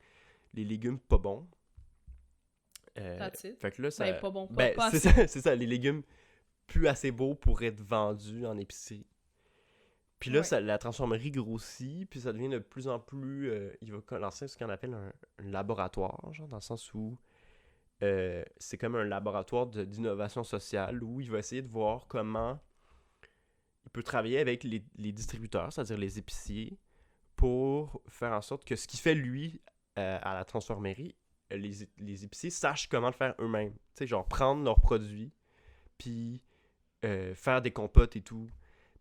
les légumes pas bons. That's it. Fait que là, Ben, pas bon, ben, pas c'est assez. ça, c'est ça, les légumes plus assez beaux pour être vendus en épicerie. Puis là, Ouais. la transformerie grossit, puis ça devient de plus en plus... il va lancer ce qu'on appelle un laboratoire, genre, dans le sens où c'est comme un laboratoire d'innovation sociale où il va essayer de voir comment il peut travailler avec les distributeurs, c'est-à-dire les épiciers, pour faire en sorte que ce qu'il fait, lui, à la transformerie, les épiciers sachent comment le faire eux-mêmes. Tu sais, genre prendre leurs produits, puis faire des compotes et tout.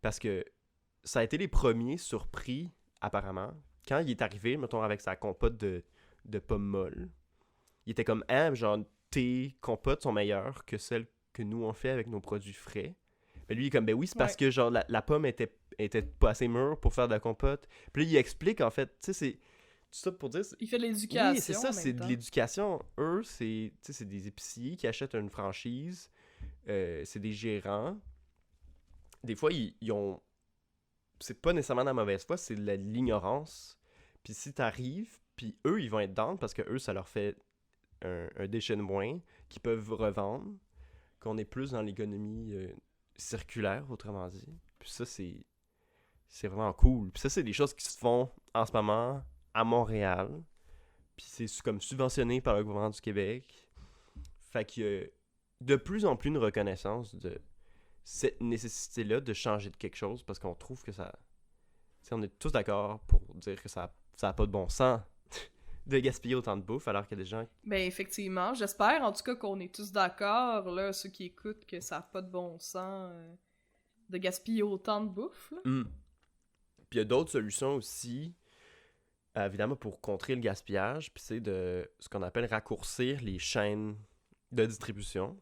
Parce que ça a été les premiers surpris, apparemment, quand il est arrivé, mettons, avec sa compote de pommes molles. Il était comme, ah, genre, tes compotes sont meilleures que celles que nous on fait avec nos produits frais. Mais lui, il est comme, ben oui, c'est parce Ouais. que, genre, la pomme était pas assez mûre pour faire de la compote. Puis là, il explique, en fait, tu sais, c'est tout ça pour dire, Il fait de oui, c'est l'éducation ça, en c'est même de temps. l'éducation. Eux, c'est des épiciers qui achètent une franchise, c'est des gérants. Des fois, ils ont. C'est pas nécessairement de la mauvaise foi, c'est de l'ignorance. Puis si t'arrives, puis eux, ils vont être down parce que eux, ça leur fait un déchet de moins qu'ils peuvent revendre, qu'on est plus dans l'économie circulaire, autrement dit. Puis ça, c'est vraiment cool. Puis ça, c'est des choses qui se font en ce moment à Montréal. Puis c'est comme subventionné par le gouvernement du Québec. Fait qu'il y a de plus en plus une reconnaissance de cette nécessité-là de changer de quelque chose parce qu'on trouve que ça... Tu sais, on est tous d'accord pour dire que ça a pas de bon sens de gaspiller autant de bouffe alors qu'il y a des gens... Ben, effectivement. J'espère, en tout cas, qu'on est tous d'accord, là, ceux qui écoutent, que ça n'a pas de bon sens de gaspiller autant de bouffe, là. Hmm. Puis il y a d'autres solutions aussi, évidemment, pour contrer le gaspillage, puis c'est de ce qu'on appelle raccourcir les chaînes de distribution.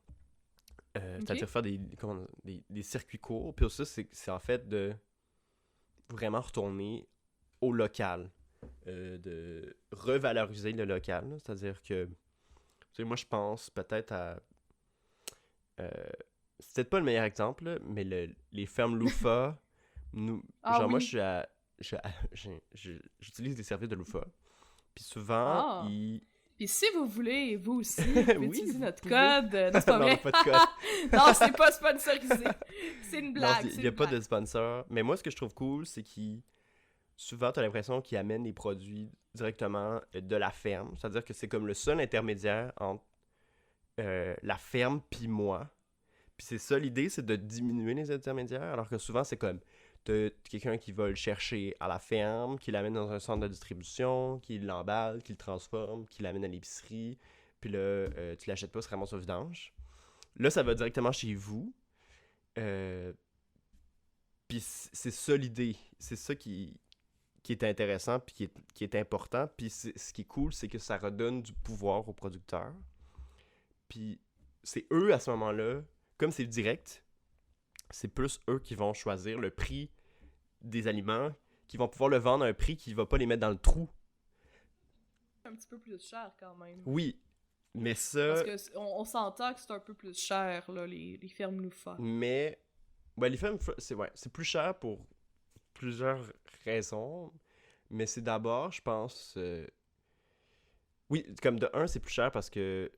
C'est-à-dire Ok? faire des circuits courts. Puis ça, c'est en fait de vraiment retourner au local. De revaloriser le local. Là. C'est-à-dire que, tu sais, moi, je pense peut-être à... euh, c'est peut-être pas le meilleur exemple, là, mais les fermes Loufa, Ah genre, moi, je oui. suis j'utilise des services de loofah. Puis souvent, Ah! ils... Puis si vous voulez, vous aussi, vous pouvez Oui, utiliser vous notre pouvez. code. Non, c'est pas Non, vrai. pas de code. Non, c'est pas sponsorisé. C'est une Non, blague, il c'est n'y a une pas blague. de sponsor. Mais moi, ce que je trouve cool, c'est qu'ils... Souvent, tu as l'impression qu'ils amènent les produits directement de la ferme. C'est-à-dire que c'est comme le seul intermédiaire entre la ferme puis moi. Puis c'est ça, l'idée, c'est de diminuer les intermédiaires. Alors que souvent, c'est comme... T'as quelqu'un qui va le chercher à la ferme, qui l'amène dans un centre de distribution, qui l'emballe, qui le transforme, qui l'amène à l'épicerie. Puis là, tu l'achètes pas, ça se ramasse au vidange. Là, ça va directement chez vous. Euh, Puis c'est ça l'idée. C'est ça qui est intéressant, puis qui est important. Puis ce qui est cool, c'est que ça redonne du pouvoir aux producteurs. Puis c'est eux, à ce moment-là, comme c'est direct, c'est plus eux qui vont choisir le prix des aliments, qui vont pouvoir le vendre à un prix qui va pas les mettre dans le trou. Un petit peu plus cher quand même. Oui, mais ça... Parce que on s'entend que c'est un peu plus cher, là, les fermes loofah. Mais... Ouais, les femmes, c'est plus cher pour plusieurs raisons. Mais c'est d'abord, je pense... Oui, comme de un, c'est plus cher parce que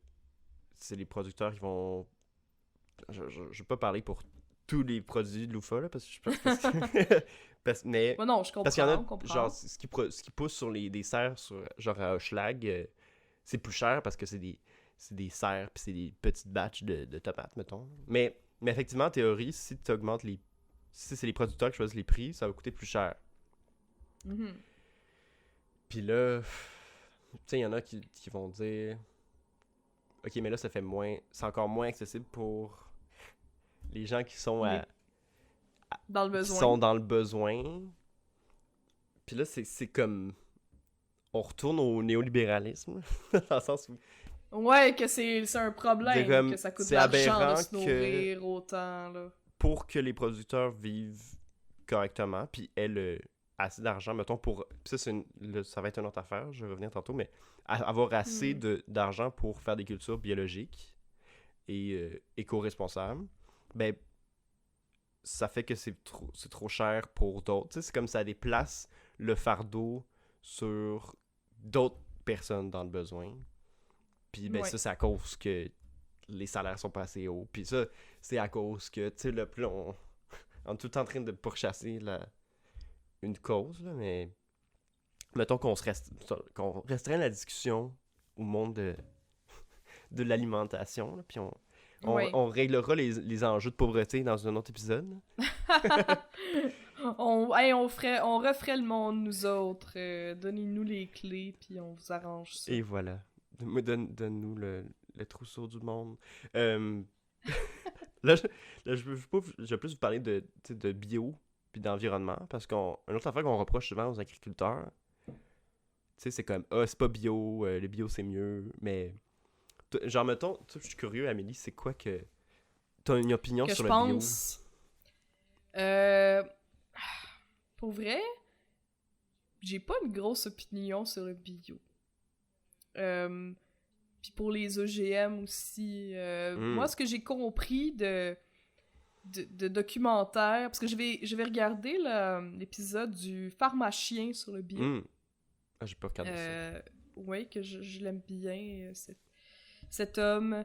c'est les producteurs qui vont... Je vais pas parler pour tous les produits de Loofah, là, parce que je pense mais Ouais, non, je parce qu'il y en comprends, on a, comprend. genre, ce qui pousse sur des serres, genre à Hochelag, c'est plus cher parce que c'est des serres puis c'est des petites batches de tomates, mettons. Mais effectivement, en théorie, si tu augmentes les... Si c'est les producteurs qui choisissent les prix, ça va coûter plus cher. Mhm. Puis là, tu sais, il y en a qui vont dire... Ok, mais là, ça fait moins... C'est encore moins accessible pour les gens qui sont Dans le qui besoin. sont dans le besoin. Puis là, c'est comme... On retourne au néolibéralisme, dans le sens où... Ouais, que c'est un problème, comme, que ça coûte de c'est l'argent aberrant de se nourrir autant, là. Pour que les producteurs vivent correctement, puis aient assez d'argent, mettons, pour... Puis ça, ça va être une autre affaire, je vais revenir tantôt, mais avoir assez d'argent pour faire des cultures biologiques et éco-responsables, ben, ça fait que c'est trop cher pour d'autres. Tu sais, c'est comme ça déplace le fardeau sur d'autres personnes dans le besoin. Puis ben, Ouais. ça, c'est à cause que les salaires sont pas assez hauts. Puis ça, c'est à cause que, tu sais, là, plus on est tout le temps en train de pourchasser une cause, là, mais mettons qu'on restreint la discussion au monde de l'alimentation, là, puis Ouais. on réglera les enjeux de pauvreté dans un autre épisode. on referait le monde, nous autres. Donnez-nous les clés, puis on vous arrange ça. Et voilà. Donne-nous le trousseau du monde. Euh, là, je vais plus vous parler de bio puis d'environnement, parce une autre affaire qu'on reproche souvent aux agriculteurs, tu sais, c'est comme, c'est pas bio, le bio c'est mieux, mais... Genre, mettons, je suis curieux, Amélie, c'est quoi que... T'as une opinion Que sur je le bio? pense... Pour vrai, j'ai pas une grosse opinion sur le bio. Puis pour les OGM aussi, moi, ce que j'ai compris de documentaire, parce que je vais regarder l'épisode du pharmacien sur le bio. Ah, j'ai pas regardé ça. Oui, que je l'aime bien, cet homme...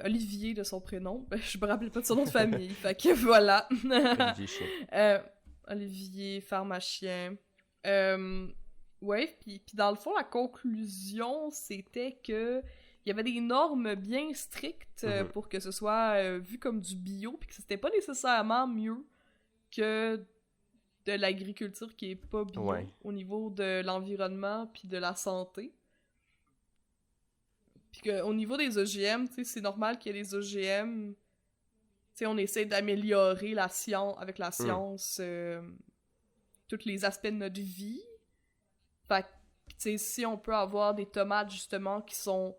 Olivier de son prénom. Je me rappelle pas de son nom de famille. Fait que voilà. Olivier Chien. Olivier, pharmacien. Ouais, puis dans le fond, la conclusion, c'était que il y avait des normes bien strictes pour que ce soit vu comme du bio, puis que c'était pas nécessairement mieux que de l'agriculture qui est pas bio au niveau de l'environnement puis de la santé. Puis qu'au niveau des OGM, tu sais, c'est normal qu'il y ait des OGM. Tu sais, on essaie d'améliorer la science, avec la science, tous les aspects de notre vie. Fait que, tu sais, si on peut avoir des tomates, justement, qui sont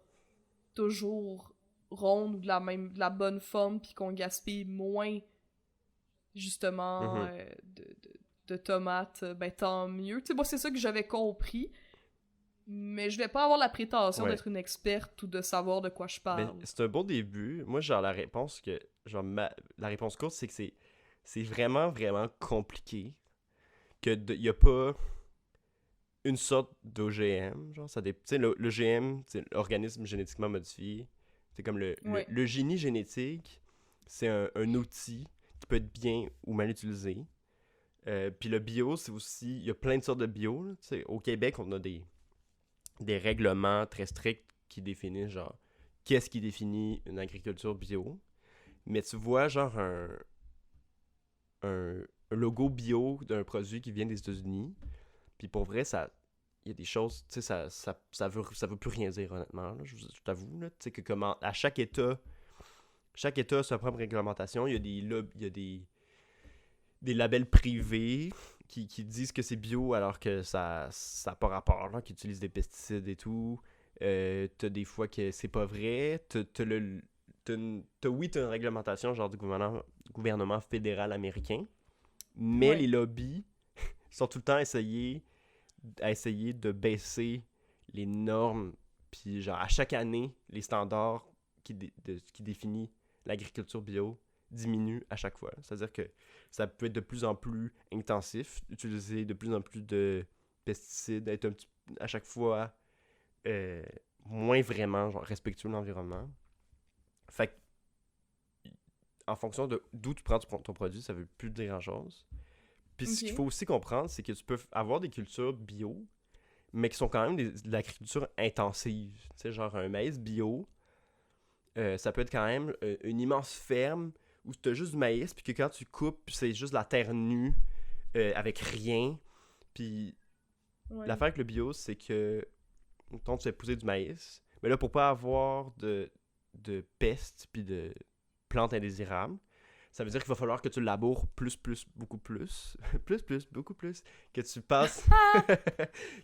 toujours rondes ou de la bonne forme, puis qu'on gaspille moins, justement, de tomates, ben tant mieux. Tu sais, moi, c'est ça que j'avais compris. Mais je vais pas avoir la prétention d'être une experte ou de savoir de quoi je parle. Ben, c'est un bon début. Moi, genre, la réponse la réponse courte, c'est que c'est vraiment, vraiment compliqué. qu'il n'y a pas une sorte d'OGM, genre, tu sais, l'OGM, c'est l'organisme génétiquement modifié, c'est comme Ouais. le génie génétique, c'est un outil qui peut être bien ou mal utilisé. Puis le bio, c'est aussi, il y a plein de sortes de bio, là, tu sais. Au Québec, on a des règlements très stricts qui définissent, genre, qu'est-ce qui définit une agriculture bio. Mais tu vois, genre, un logo bio d'un produit qui vient des États-Unis. Puis pour vrai, il y a des choses, tu sais, ça veut plus rien dire, honnêtement, là, je t'avoue, là. Tu sais, que comment, à chaque État a sa propre réglementation. Il y a des labels privés qui disent que c'est bio alors que ça n'a pas rapport, là, qui utilisent des pesticides et tout. T'as des fois que c'est pas vrai. Oui, t'as une réglementation genre du gouvernement fédéral américain, mais les Ouais. lobbies sont tout le temps à essayer de baisser les normes, puis genre à chaque année, les standards qui définissent l'agriculture bio diminuent à chaque fois. C'est-à-dire que ça peut être de plus en plus intensif, utiliser de plus en plus de pesticides, être à chaque fois euh, moins vraiment genre, respectueux de l'environnement. Fait que, en fonction de d'où tu prends ton produit, ça veut plus dire grand-chose. Puis ce qu'il Ok. faut aussi comprendre, c'est que tu peux avoir des cultures bio, mais qui sont quand même de l'agriculture intensive. Tu sais, genre un maïs bio, ça peut être quand même une immense ferme où tu as juste du maïs, puis que quand tu coupes, c'est juste la terre nue, avec rien. Puis Ouais. l'affaire avec le bio, c'est que, quand tu fais pousser du maïs, mais là, pour pas avoir de pestes, puis de plantes indésirables, ça veut dire qu'il va falloir que tu le laboures beaucoup plus, beaucoup plus, que tu passes,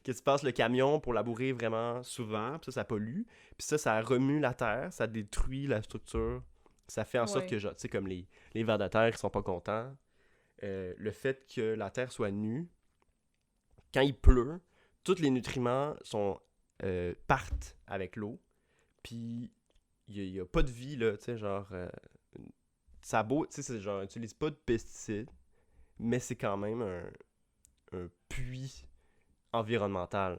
que tu passes le camion pour labourer vraiment souvent, puis ça pollue, puis ça remue la terre, ça détruit la structure, ça fait en sorte Ouais. que, genre, tu sais, comme les vers de terre qui sont pas contents, le fait que la terre soit nue, quand il pleut, tous les nutriments partent avec l'eau, puis il y a pas de vie, là, tu sais, genre, ça a beau, tu sais, c'est genre, on utilise pas de pesticides, mais c'est quand même un puits environnemental.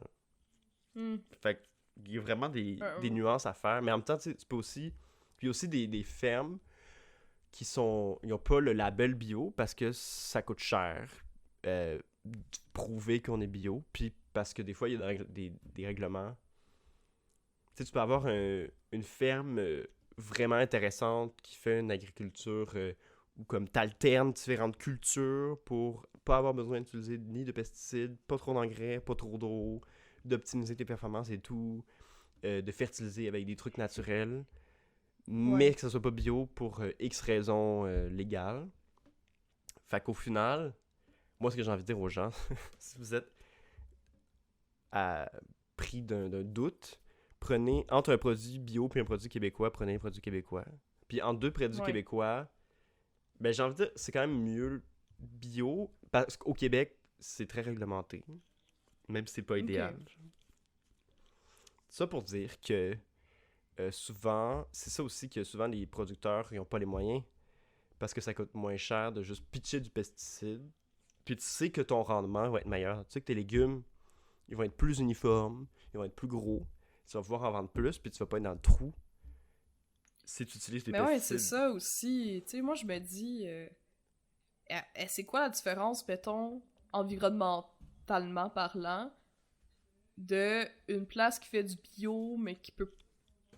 Hmm. Fait qu'il y a vraiment des Euh, nuances à faire, mais en même temps, tu peux aussi, puis il y a aussi des fermes ils ont pas le label bio parce que ça coûte cher, de prouver qu'on est bio, puis parce que des fois, il y a des règlements. Tu sais, tu peux avoir une ferme vraiment intéressante qui fait une agriculture où comme t'alternes différentes cultures pour pas avoir besoin d'utiliser ni de pesticides, pas trop d'engrais, pas trop d'eau, d'optimiser tes performances et tout, de fertiliser avec des trucs naturels, mais ouais. que ça soit pas bio pour X raisons légales. Fait qu'au final, moi ce que j'ai envie de dire aux gens, si vous êtes pris d'un doute, prenez entre un produit bio puis un produit québécois, prenez un produit québécois. Puis entre deux produits Ouais. québécois, ben j'ai envie de dire, c'est quand même mieux bio, parce qu'au Québec, c'est très réglementé, même si c'est pas idéal. Ok. Ça pour dire que souvent, c'est ça aussi que souvent les producteurs ils ont pas les moyens, parce que ça coûte moins cher de juste pitcher du pesticide. Puis tu sais que ton rendement va être meilleur. Tu sais que tes légumes, ils vont être plus uniformes, ils vont être plus gros. Tu vas pouvoir en vendre plus, puis tu vas pas être dans le trou si tu utilises des Mais ouais, c'est pesticides. ça aussi. Tu sais, moi, je me dis, c'est quoi la différence, mettons, environnementalement parlant, de une place qui fait du bio, mais qui peut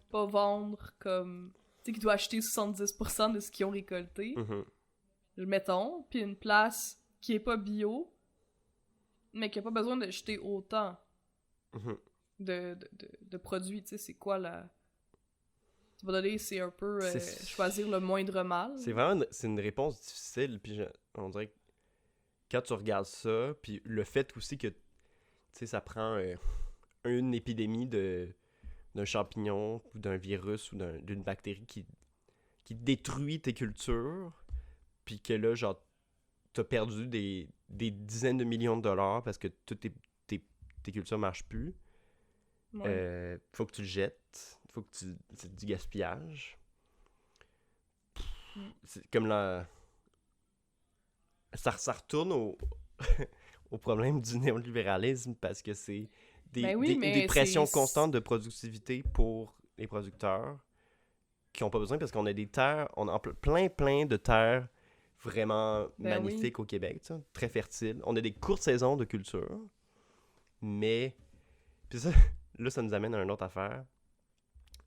pas vendre comme. Tu sais, qui doit acheter 70% de ce qu'ils ont récolté, Mhm, mettons, puis une place qui est pas bio, mais qui a pas besoin de jeter autant mhm. de produits. Tu sais, c'est quoi la. Tu vas donner, c'est un peu C'est choisir le moindre mal. c'est vraiment c'est une réponse difficile, puis on dirait que quand tu regardes ça, puis le fait aussi que tu sais ça prend une épidémie d'un champignon ou d'un virus ou d'une bactérie qui détruit tes cultures, puis que là genre t'as perdu des dizaines de millions de dollars parce que toutes tes cultures marchent plus. Ouais. Faut que tu le jettes. Faut que tu. C'est du gaspillage. Mm. C'est comme la. Ça retourne au problème du néolibéralisme parce que c'est Ben oui, des mais pressions constantes de productivité pour les producteurs qui n'ont pas besoin parce qu'on a des terres, on a plein de terres vraiment Ben oui. magnifiques au Québec, tu sais, très fertiles. On a des courtes saisons de culture, mais... Puis ça, là, ça nous amène à une autre affaire.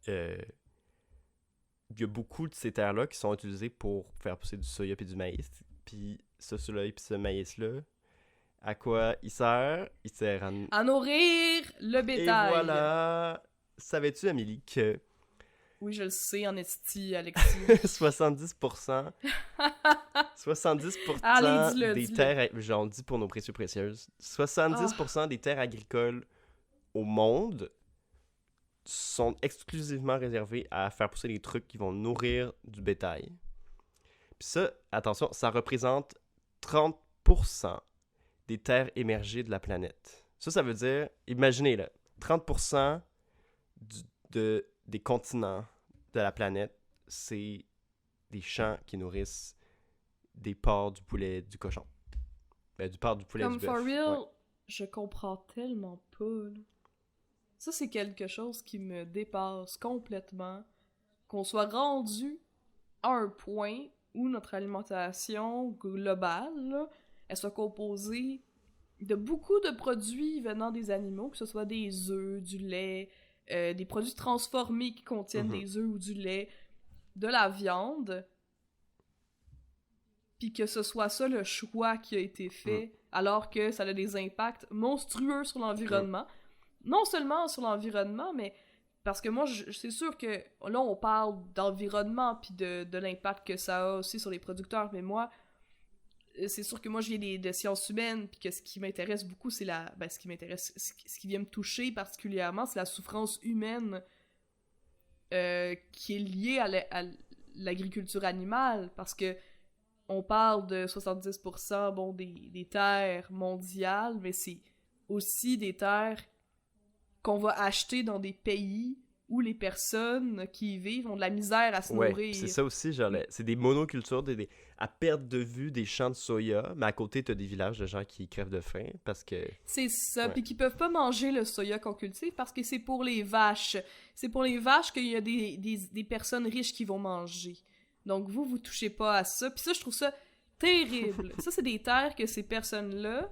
Il y a beaucoup de ces terres-là qui sont utilisées pour faire pousser du soya et du maïs. Puis ce soya et ce maïs-là, à quoi il sert? Il sert à... À nourrir le Et bétail. voilà! Savais-tu, Amélie, que Oui, je le sais, en esti, Alexis. 70%, 70% Allez, dis-le, des dis-le. terres, j'en dis pour nos précieux précieuses, 70% des terres agricoles au monde sont exclusivement réservées à faire pousser des trucs qui vont nourrir du bétail. Puis ça, attention, ça représente 30% des terres émergées de la planète. Ça veut dire, imaginez là, 30% des continents de la planète, c'est des champs qui nourrissent des porcs, du poulet, du cochon. Du porc, du poulet, du Comme for bœuf. real, Ouais. je comprends tellement pas, là. Ça, c'est quelque chose qui me dépasse complètement. Qu'on soit rendu à un point où notre alimentation globale, là, elle soit composée de beaucoup de produits venant des animaux, que ce soit des œufs, du lait, des produits transformés qui contiennent Mhm. des œufs ou du lait, de la viande, puis que ce soit ça le choix qui a été fait, alors que ça a des impacts monstrueux sur l'environnement. Non seulement sur l'environnement, mais parce que moi, c'est sûr que là, on parle d'environnement puis de l'impact que ça a aussi sur les producteurs, mais moi, c'est sûr que moi, je viens de sciences humaines, puis que ce qui m'intéresse beaucoup, c'est la... Ben, ce qui m'intéresse, ce qui vient me toucher particulièrement, c'est la souffrance humaine qui est liée à l'agriculture animale, parce que on parle de 70% bon, des terres mondiales, mais c'est aussi des terres qu'on va acheter dans des pays où les personnes qui y vivent ont de la misère à se Ouais, pis c'est nourrir. ça aussi, genre, c'est des monocultures, à perte de vue des champs de soya, mais à côté, t'as des villages de gens qui crèvent de faim parce que... C'est ça, Ouais. puis qui peuvent pas manger le soya qu'on cultive parce que c'est pour les vaches. C'est pour les vaches qu'il y a des personnes riches qui vont manger. Donc vous touchez pas à ça. Puis ça, je trouve ça terrible. Ça, c'est des terres que ces personnes-là,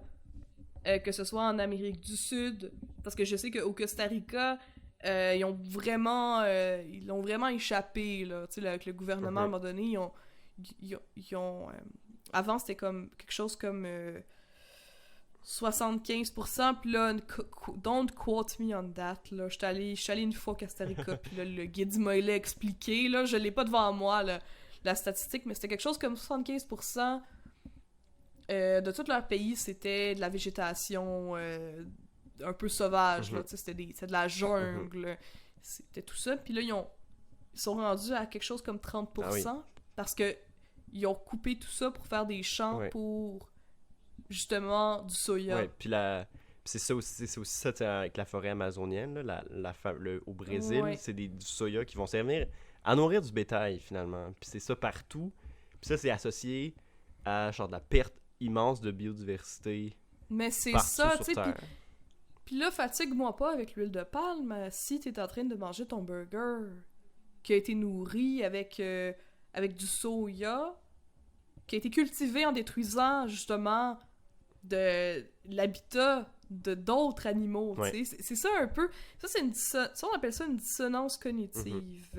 que ce soit en Amérique du Sud, parce que je sais qu'au Costa Rica, ils ont vraiment échappé, là. Tu sais, avec le gouvernement, à un moment donné, ils ont avant, c'était comme quelque chose comme 75%, puis là, don't quote me on that, là. J'étais allée une fois au Costa Rica, puis là, le guide m'a expliqué, là, je l'ai pas devant moi, là, la statistique, mais c'était quelque chose comme 75% de tout leur pays, c'était de la végétation un peu sauvage, là, tu sais, c'était de la jungle, c'était tout ça, puis là, ils sont rendus à quelque chose comme 30%, Ah oui. parce que ils ont coupé tout ça pour faire des champs Ouais. pour justement du soya. Ouais, puis c'est ça aussi, ça, tu sais, avec la forêt amazonienne, là, au Brésil, Ouais. c'est du soya qui vont servir à nourrir du bétail, finalement. Puis c'est ça partout. Puis ça, c'est associé à genre de la perte immense de biodiversité Mais c'est partout ça, sur tu sais, Terre. puis là, fatigue-moi pas avec l'huile de palme si t'es en train de manger ton burger qui a été nourri avec du soya, qui a été cultivé en détruisant justement de l'habitat de d'autres animaux, Ouais. tu sais. C'est ça un peu... Ça, on appelle ça une dissonance cognitive.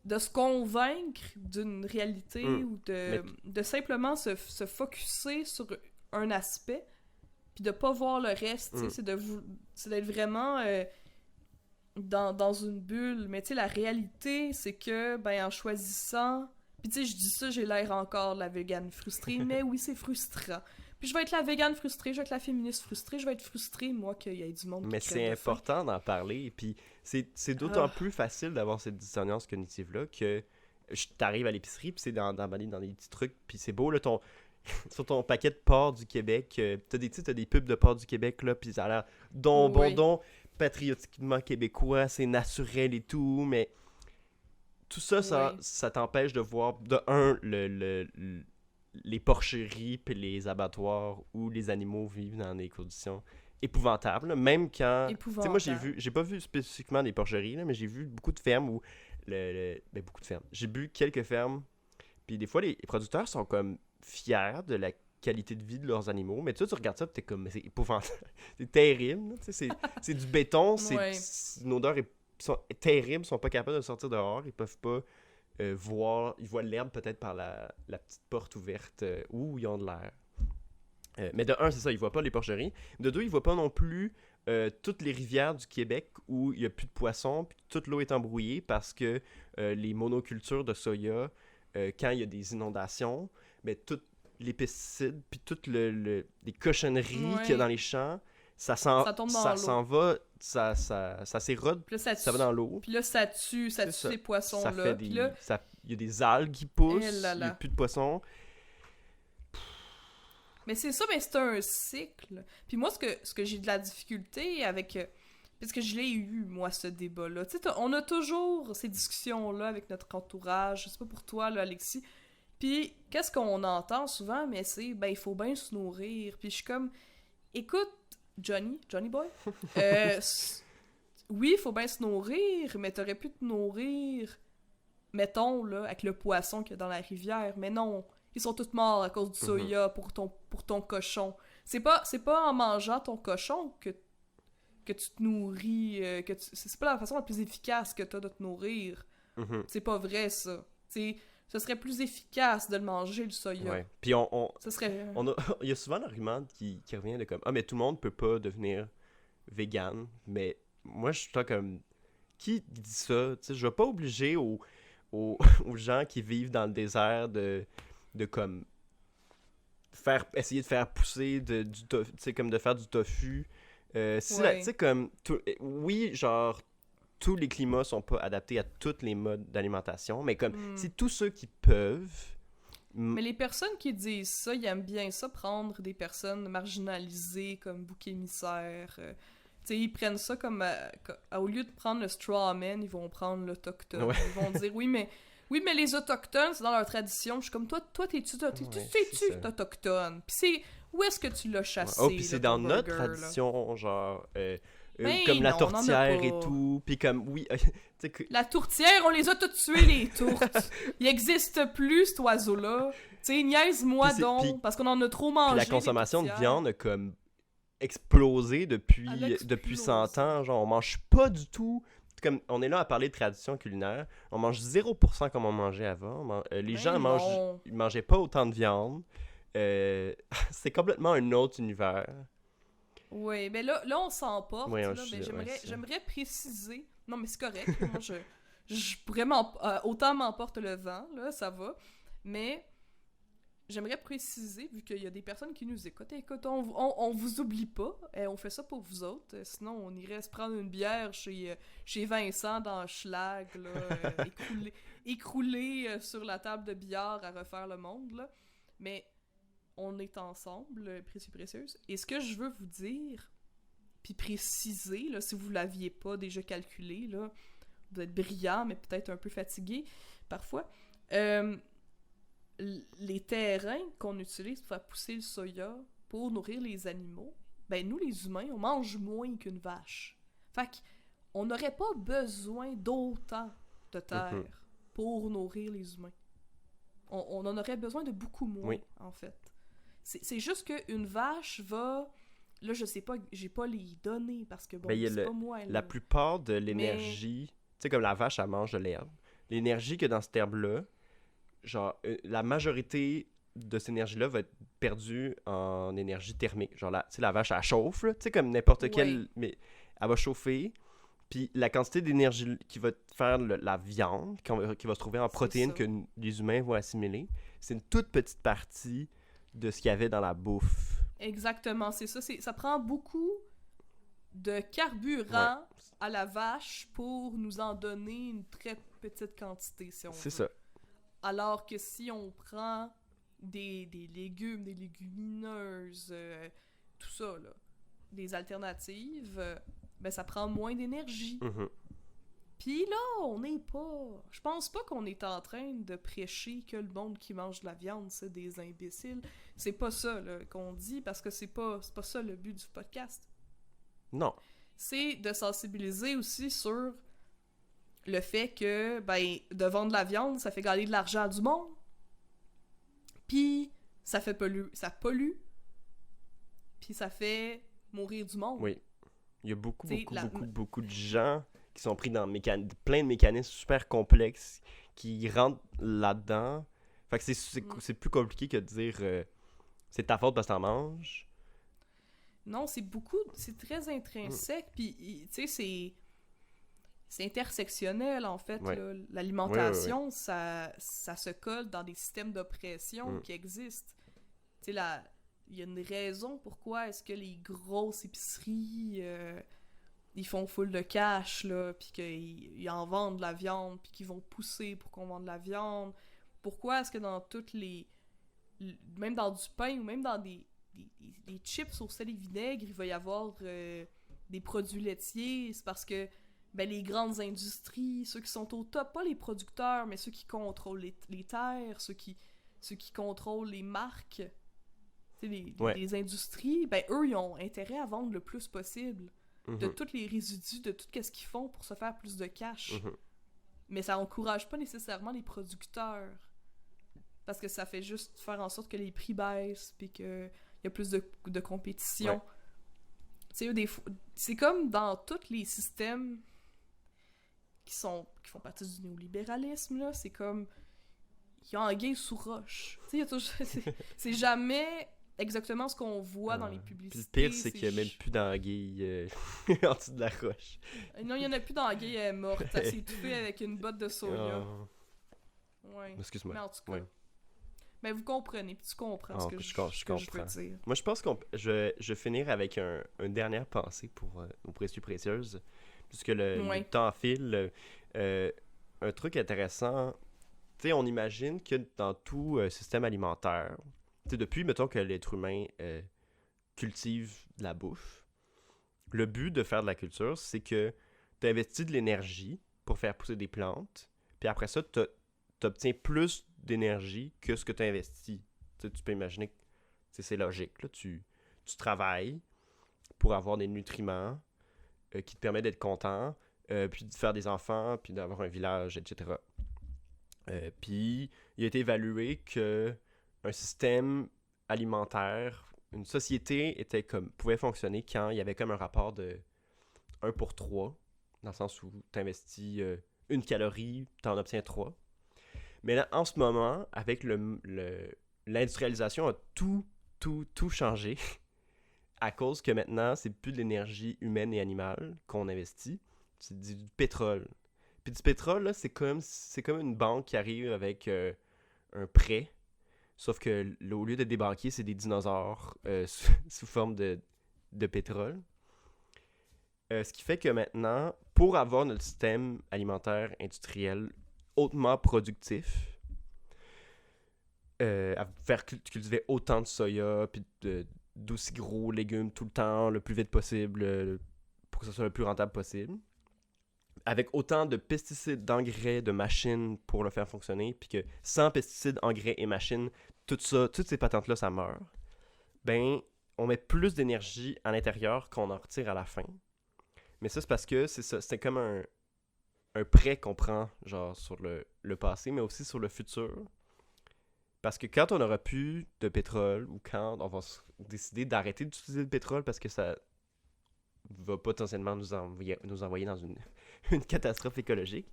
De se convaincre d'une réalité ou de simplement se focusser sur un aspect puis de pas voir le reste, tu sais, c'est d'être vraiment dans une bulle. Mais tu sais, la réalité, c'est que, ben, en choisissant... Puis tu sais, je dis ça, j'ai l'air encore de la végane frustrée, mais oui, c'est frustrant. Puis je vais être la végane frustrée, je vais être la féministe frustrée, je vais être frustrée, moi, qu'il y ait du monde Mais qui c'est crève de faim. important d'en parler. Puis c'est d'autant plus facile d'avoir cette dissonance cognitive-là que t'arrives à l'épicerie, puis c'est d'emballer dans des petits trucs, puis c'est beau, là, sur ton paquet de porc du Québec, t'as des pubs de porc du Québec, là, puis ça a l'air Oui. patriotiquement québécois, c'est naturel et tout, mais tout ça, Oui. ça t'empêche de voir, de un, les porcheries puis les abattoirs où les animaux vivent dans des conditions épouvantables, là. Même quand... Tu sais, moi, j'ai pas vu spécifiquement des porcheries, là, mais j'ai vu beaucoup de fermes où... Ben, beaucoup de fermes. J'ai vu quelques fermes, puis des fois, les producteurs sont comme fiers de la qualité de vie de leurs animaux, mais tu regardes ça, t'es comme, mais c'est épouvantable. C'est terrible, tu sais, c'est du béton, c'est une odeur terrible, ils sont pas capables de sortir dehors, ils peuvent pas voir, ils voient l'herbe peut-être par la petite porte ouverte où ils ont de l'air. Mais de un, c'est ça, ils voient pas les porcheries. De deux, ils voient pas non plus toutes les rivières du Québec où il y a plus de poissons, puis toute l'eau est embrouillée parce que les monocultures de soya, quand il y a des inondations, mais toutes les pesticides, puis toutes les cochonneries qu'il y a dans les champs, ça s'en va, ça s'érode, ça va dans l'eau. Puis là, ça tue ces poissons-là. Il y a des algues qui poussent, il n'y a plus de poissons. Mais c'est ça, mais c'est un cycle. Puis moi, ce que j'ai de la difficulté avec... parce que je l'ai eu, moi, ce débat-là. Tu sais, on a toujours ces discussions-là avec notre entourage. Je sais pas pour toi, là, Alexis. Puis, qu'est-ce qu'on entend souvent? Mais c'est, ben, il faut bien se nourrir. Puis je suis comme, écoute, Johnny Boy, oui, il faut bien se nourrir, mais t'aurais pu te nourrir, mettons, là, avec le poisson qu'il y a dans la rivière. Mais non, ils sont tous morts à cause du soya pour ton cochon. C'est pas en mangeant ton cochon que tu te nourris, c'est pas la façon la plus efficace que t'as de te nourrir. C'est pas vrai, ça. Ce serait plus efficace de le manger, le soya. Ouais. Puis il y a souvent l'argument qui revient de comme, ah, mais tout le monde peut pas devenir vegan. Mais moi, je suis comme, qui dit ça? Tu sais, je vais pas obliger aux gens qui vivent dans le désert de comme essayer de faire pousser du tofu, tu sais, comme de faire du tofu. Tu sais, comme, oui, genre, tous les climats sont pas adaptés à tous les modes d'alimentation, mais comme, c'est tous ceux qui peuvent... Mais les personnes qui disent ça, ils aiment bien ça, prendre des personnes marginalisées comme bouc émissaire. Tu sais, ils prennent ça comme... au lieu de prendre le straw man, ils vont prendre l'autochtone. Ouais. Ils vont dire, oui, mais les autochtones, c'est dans leur tradition. Je suis comme, toi, t'es-tu autochtone? Puis c'est... Où est-ce que tu l'as chassé? Oh, puis c'est dans notre tradition, genre... comme la tourtière et tout, puis comme, oui... La tourtière, on les a toutes tuées, les tourtes. Il existe plus, cet oiseau-là. Tu sais, niaise-moi donc, parce qu'on en a trop mangé. La consommation de viande a comme explosé depuis 100 ans. Genre, on mange pas du tout... Comme, on est là à parler de tradition culinaire. On mange 0% comme on mangeait avant. Les gens ils mangeaient pas autant de viande. C'est complètement un autre univers. Oui, mais là on s'emporte. Oui, j'aimerais préciser. Non, mais c'est correct. Moi, je pourrais autant m'emporte le vent, là, ça va. Mais j'aimerais préciser, vu qu'il y a des personnes qui nous écoutent. Écoute, on vous oublie pas. On fait ça pour vous autres. Sinon, on irait se prendre une bière chez Vincent dans Schlag, là, écroulé sur la table de billard à refaire le monde, là. Mais on est ensemble, précieuse. Et ce que je veux vous dire, puis préciser, là, si vous l'aviez pas déjà calculé, là, vous êtes brillant, mais peut-être un peu fatigué parfois. Les terrains qu'on utilise pour faire pousser le soya pour nourrir les animaux, ben nous, les humains, on mange moins qu'une vache. Fait qu'on n'aurait pas besoin d'autant de terre pour nourrir les humains. On en aurait besoin de beaucoup moins, en fait. C'est juste qu'une vache va... Là, je sais pas, j'ai pas les données parce que, bon, c'est pas moi. La plupart de l'énergie... Tu sais, comme la vache, elle mange de l'herbe. L'énergie qu'il y a dans cette herbe-là, genre, la majorité de cette énergie-là va être perdue en énergie thermique. Genre, tu sais, la vache, elle chauffe, tu sais, comme n'importe quelle... Mais elle va chauffer, puis la quantité d'énergie qui va faire la viande, qui va se trouver en protéines que les humains vont assimiler, c'est une toute petite partie de ce qu'il y avait dans la bouffe. Exactement, c'est ça. Ça prend beaucoup de carburant à la vache pour nous en donner une très petite quantité, si on veut. C'est ça. Alors que si on prend des légumes, des légumineuses, tout ça, là, des alternatives, ben ça prend moins d'énergie. Puis là, on n'est pas... Je pense pas qu'on est en train de prêcher que le monde qui mange de la viande, c'est des imbéciles. C'est pas ça là, qu'on dit, parce que c'est pas ça le but du podcast. Non. C'est de sensibiliser aussi sur le fait que, ben, de vendre de la viande, ça fait gagner de l'argent à du monde. Puis, ça pollue. Puis, ça fait mourir du monde. Oui. Il y a beaucoup de gens qui sont pris dans plein de mécanismes super complexes qui rentrent là-dedans. Fait que c'est plus compliqué que de dire c'est ta faute parce que t'en manges. Non, c'est très intrinsèque, puis tu sais, c'est intersectionnel en fait. Ouais. Là. L'alimentation, ça se colle dans des systèmes d'oppression qui existent. Tu sais, il y a une raison pourquoi est-ce que les grosses épiceries ils font full de cash, là, puis qu'ils en vendent de la viande, puis qu'ils vont pousser pour qu'on vende de la viande. Pourquoi est-ce que dans toutes les... Même dans du pain ou même dans des chips au sel et vinaigre, il va y avoir des produits laitiers? C'est parce que ben, les grandes industries, ceux qui sont au top, pas les producteurs, mais ceux qui contrôlent les terres, ceux qui contrôlent les marques, les industries, ben eux, ils ont intérêt à vendre le plus possible de tous les résidus, de tout ce qu'ils font pour se faire plus de cash. Mais ça encourage pas nécessairement les producteurs. Parce que ça fait juste faire en sorte que les prix baissent, puis qu'il y a plus de compétition. Tu sais, c'est comme dans tous les systèmes qui font partie du néolibéralisme, là, c'est comme... Il y a anguille sous roche. Tu sais, il y a toujours... c'est jamais exactement ce qu'on voit dans les publicités. Puis le pire, c'est qu'il n'y a même plus d'anguille en dessous de la roche. Non, il n'y en a plus d'anguille morte. Ça s'est étouffé avec une botte de soja. Ouais. Excuse-moi. Mais en tout cas... Mais vous comprenez, puis tu comprends ce que je veux dire. Moi, je pense que je vais finir avec une dernière pensée pour nos précieux précieuses. Puisque le temps file. Un truc intéressant, tu sais, on imagine que dans tout système alimentaire, tu sais, depuis, mettons, que l'être humain cultive de la bouffe, le but de faire de la culture, c'est que tu investis de l'énergie pour faire pousser des plantes, puis après ça, tu obtiens plus d'énergie que ce que tu as investi. Tu peux imaginer que c'est logique. Là. Tu travailles pour avoir des nutriments qui te permettent d'être content, puis de faire des enfants, puis d'avoir un village, etc. Puis, il a été évalué qu'un système alimentaire, une société pouvait fonctionner quand il y avait comme un rapport de 1 pour 3, dans le sens où tu investis 1 calorie, tu en obtiens 3. Mais là, en ce moment, avec l'industrialisation a tout changé à cause que maintenant, c'est plus de l'énergie humaine et animale qu'on investit, c'est du pétrole. Puis du pétrole, là, c'est comme une banque qui arrive avec un prêt, sauf que au lieu d'être des banquiers, c'est des dinosaures sous forme de pétrole. Ce qui fait que maintenant, pour avoir notre système alimentaire industriel hautement productif, à faire cultiver autant de soya, puis d'aussi gros légumes tout le temps, le plus vite possible, pour que ce soit le plus rentable possible, avec autant de pesticides, d'engrais, de machines pour le faire fonctionner, puis que sans pesticides, engrais et machines, toutes ces patentes-là, ça meurt, ben, on met plus d'énergie à l'intérieur qu'on en retire à la fin. Mais ça, c'est parce que c'est comme un prêt qu'on prend, genre, sur le passé, mais aussi sur le futur. Parce que quand on n'aura plus de pétrole, ou quand on va décider d'arrêter d'utiliser le pétrole parce que ça va potentiellement nous envoyer dans une catastrophe écologique,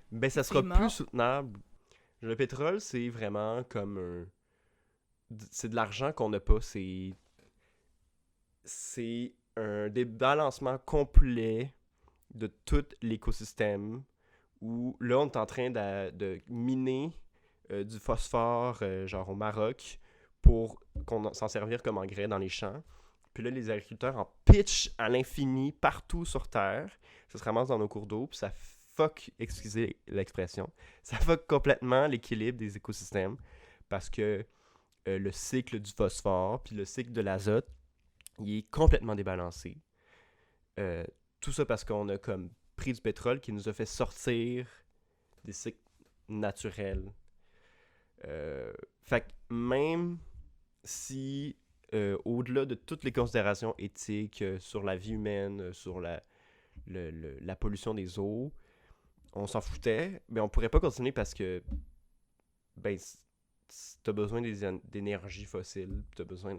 ben ça sera plus soutenable. Le pétrole, c'est vraiment comme c'est de l'argent qu'on n'a pas. C'est un débalancement complet de tout l'écosystème où là, on est en train de miner du phosphore, genre au Maroc, pour s'en servir comme engrais dans les champs. Puis là, les agriculteurs en pitchent à l'infini partout sur Terre. Ça se ramasse dans nos cours d'eau, puis ça excusez l'expression, ça fuck complètement l'équilibre des écosystèmes parce que le cycle du phosphore puis le cycle de l'azote, il est complètement débalancé. Tout ça parce qu'on a comme prix du pétrole qui nous a fait sortir des cycles naturels. Fait que même si, au-delà de toutes les considérations éthiques sur la vie humaine, sur la pollution des eaux, on s'en foutait, mais on pourrait pas continuer parce que ben t'as besoin d'énergie fossile, t'as besoin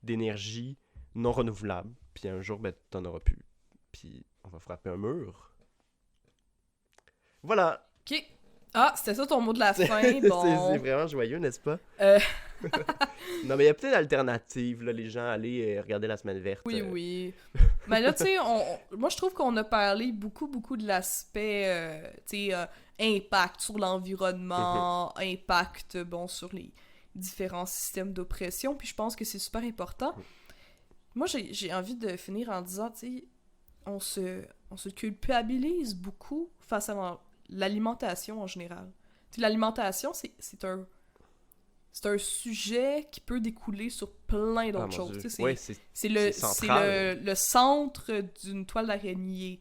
d'énergie non renouvelable, puis un jour ben t'en auras plus, puis on va frapper un mur. Voilà. Ok. Ah, c'était ça ton mot de la fin. Bon. C'est vraiment joyeux, n'est-ce pas? Non, mais il y a peut-être d'alternatives, là, les gens aller regarder La Semaine Verte. Oui. Mais là, tu sais, moi, je trouve qu'on a parlé beaucoup de l'aspect, tu sais, impact sur l'environnement, impact, bon, sur les différents systèmes d'oppression, puis je pense que c'est super important. Moi, j'ai envie de finir en disant, tu sais, on se culpabilise beaucoup face à l'alimentation en général. Tu sais, l'alimentation, c'est un sujet qui peut découler sur plein d'autres choses. Tu sais, c'est le centre d'une toile d'araignée.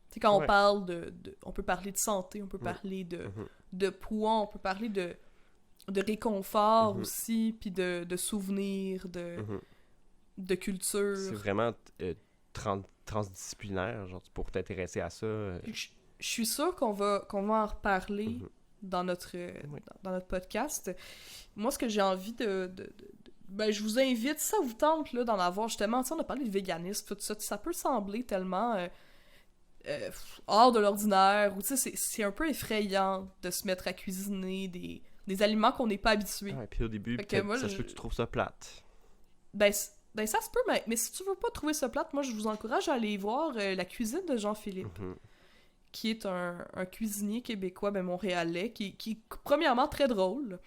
Tu sais, quand on parle on peut parler de santé, on peut parler de poids, on peut parler de réconfort aussi, puis de souvenirs, de culture. C'est vraiment transdisciplinaire, genre, pour t'intéresser à ça. Je suis sûre qu'on va en reparler dans notre podcast. Moi, ce que j'ai envie ben, je vous invite, si ça vous tente, là, d'en avoir, justement, tu sais, on a parlé de véganisme, tout ça, ça peut sembler tellement hors de l'ordinaire, ou tu sais, c'est un peu effrayant de se mettre à cuisiner des aliments qu'on n'est pas habitué. Ouais, puis au début, peut-être ça se peut que tu trouves ça plate. Ben, ça se peut, mais si tu veux pas trouver ça plate, moi, je vous encourage à aller voir La cuisine de Jean-Philippe. Qui est un cuisinier québécois, ben montréalais, qui est premièrement très drôle,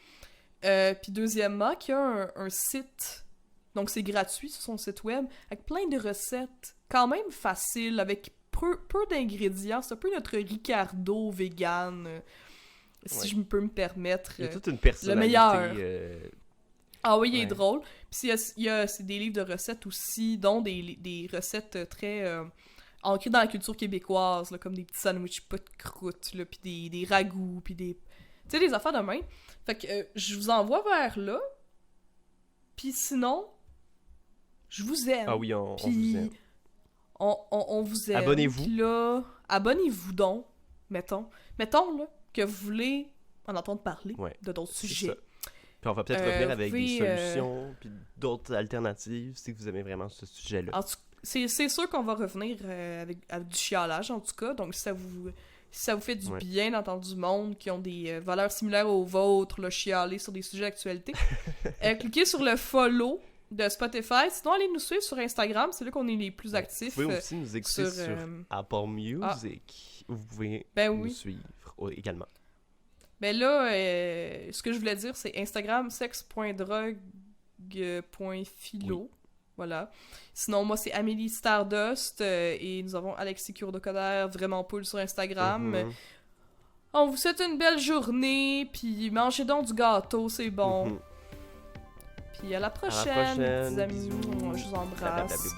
puis deuxièmement, qui a un site, donc c'est gratuit sur son site web, avec plein de recettes, quand même faciles, avec peu d'ingrédients. C'est un peu notre Ricardo vegan, si je peux me permettre. Il y a toute une personnalité. Le meilleur. Ah oui, il est drôle. Puis c'est des livres de recettes aussi, dont des recettes très... ancré dans la culture québécoise, là, comme des petits sandwichs pas de croûte, là, pis des ragoûts, pis des... Tu sais, des affaires de même. Fait que je vous envoie vers là, pis sinon, je vous aime. Ah oui, on vous aime. On vous aime. Abonnez-vous. Pis là, abonnez-vous donc, mettons là, que vous voulez en entendre parler de d'autres sujets. Puis on va peut-être revenir avec des solutions, puis d'autres alternatives, si vous aimez vraiment ce sujet-là. En tout cas, c'est sûr qu'on va revenir avec du chialage, en tout cas. Donc, si ça vous fait du bien d'entendre du monde qui ont des valeurs similaires aux vôtres, là, chialer sur des sujets d'actualité, cliquez sur le follow de Spotify. Sinon, allez nous suivre sur Instagram. C'est là qu'on est les plus actifs. Vous pouvez aussi nous écouter sur Apple Music. Vous pouvez nous suivre également. Ben là, ce que je voulais dire, c'est Instagram, sex.drogue.philo. Voilà. Sinon, moi, c'est Amélie Stardust et nous avons Alexis Courdecoder, vraiment poule sur Instagram. On vous souhaite une belle journée, puis mangez donc du gâteau, c'est bon. Puis à la prochaine, petits amis. Je vous embrasse.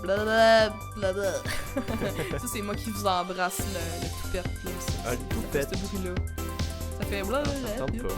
Blablabla. Ça, c'est moi qui vous embrasse, le toupette. Un toupette. Ce bruit-là. Ça fait blablabla.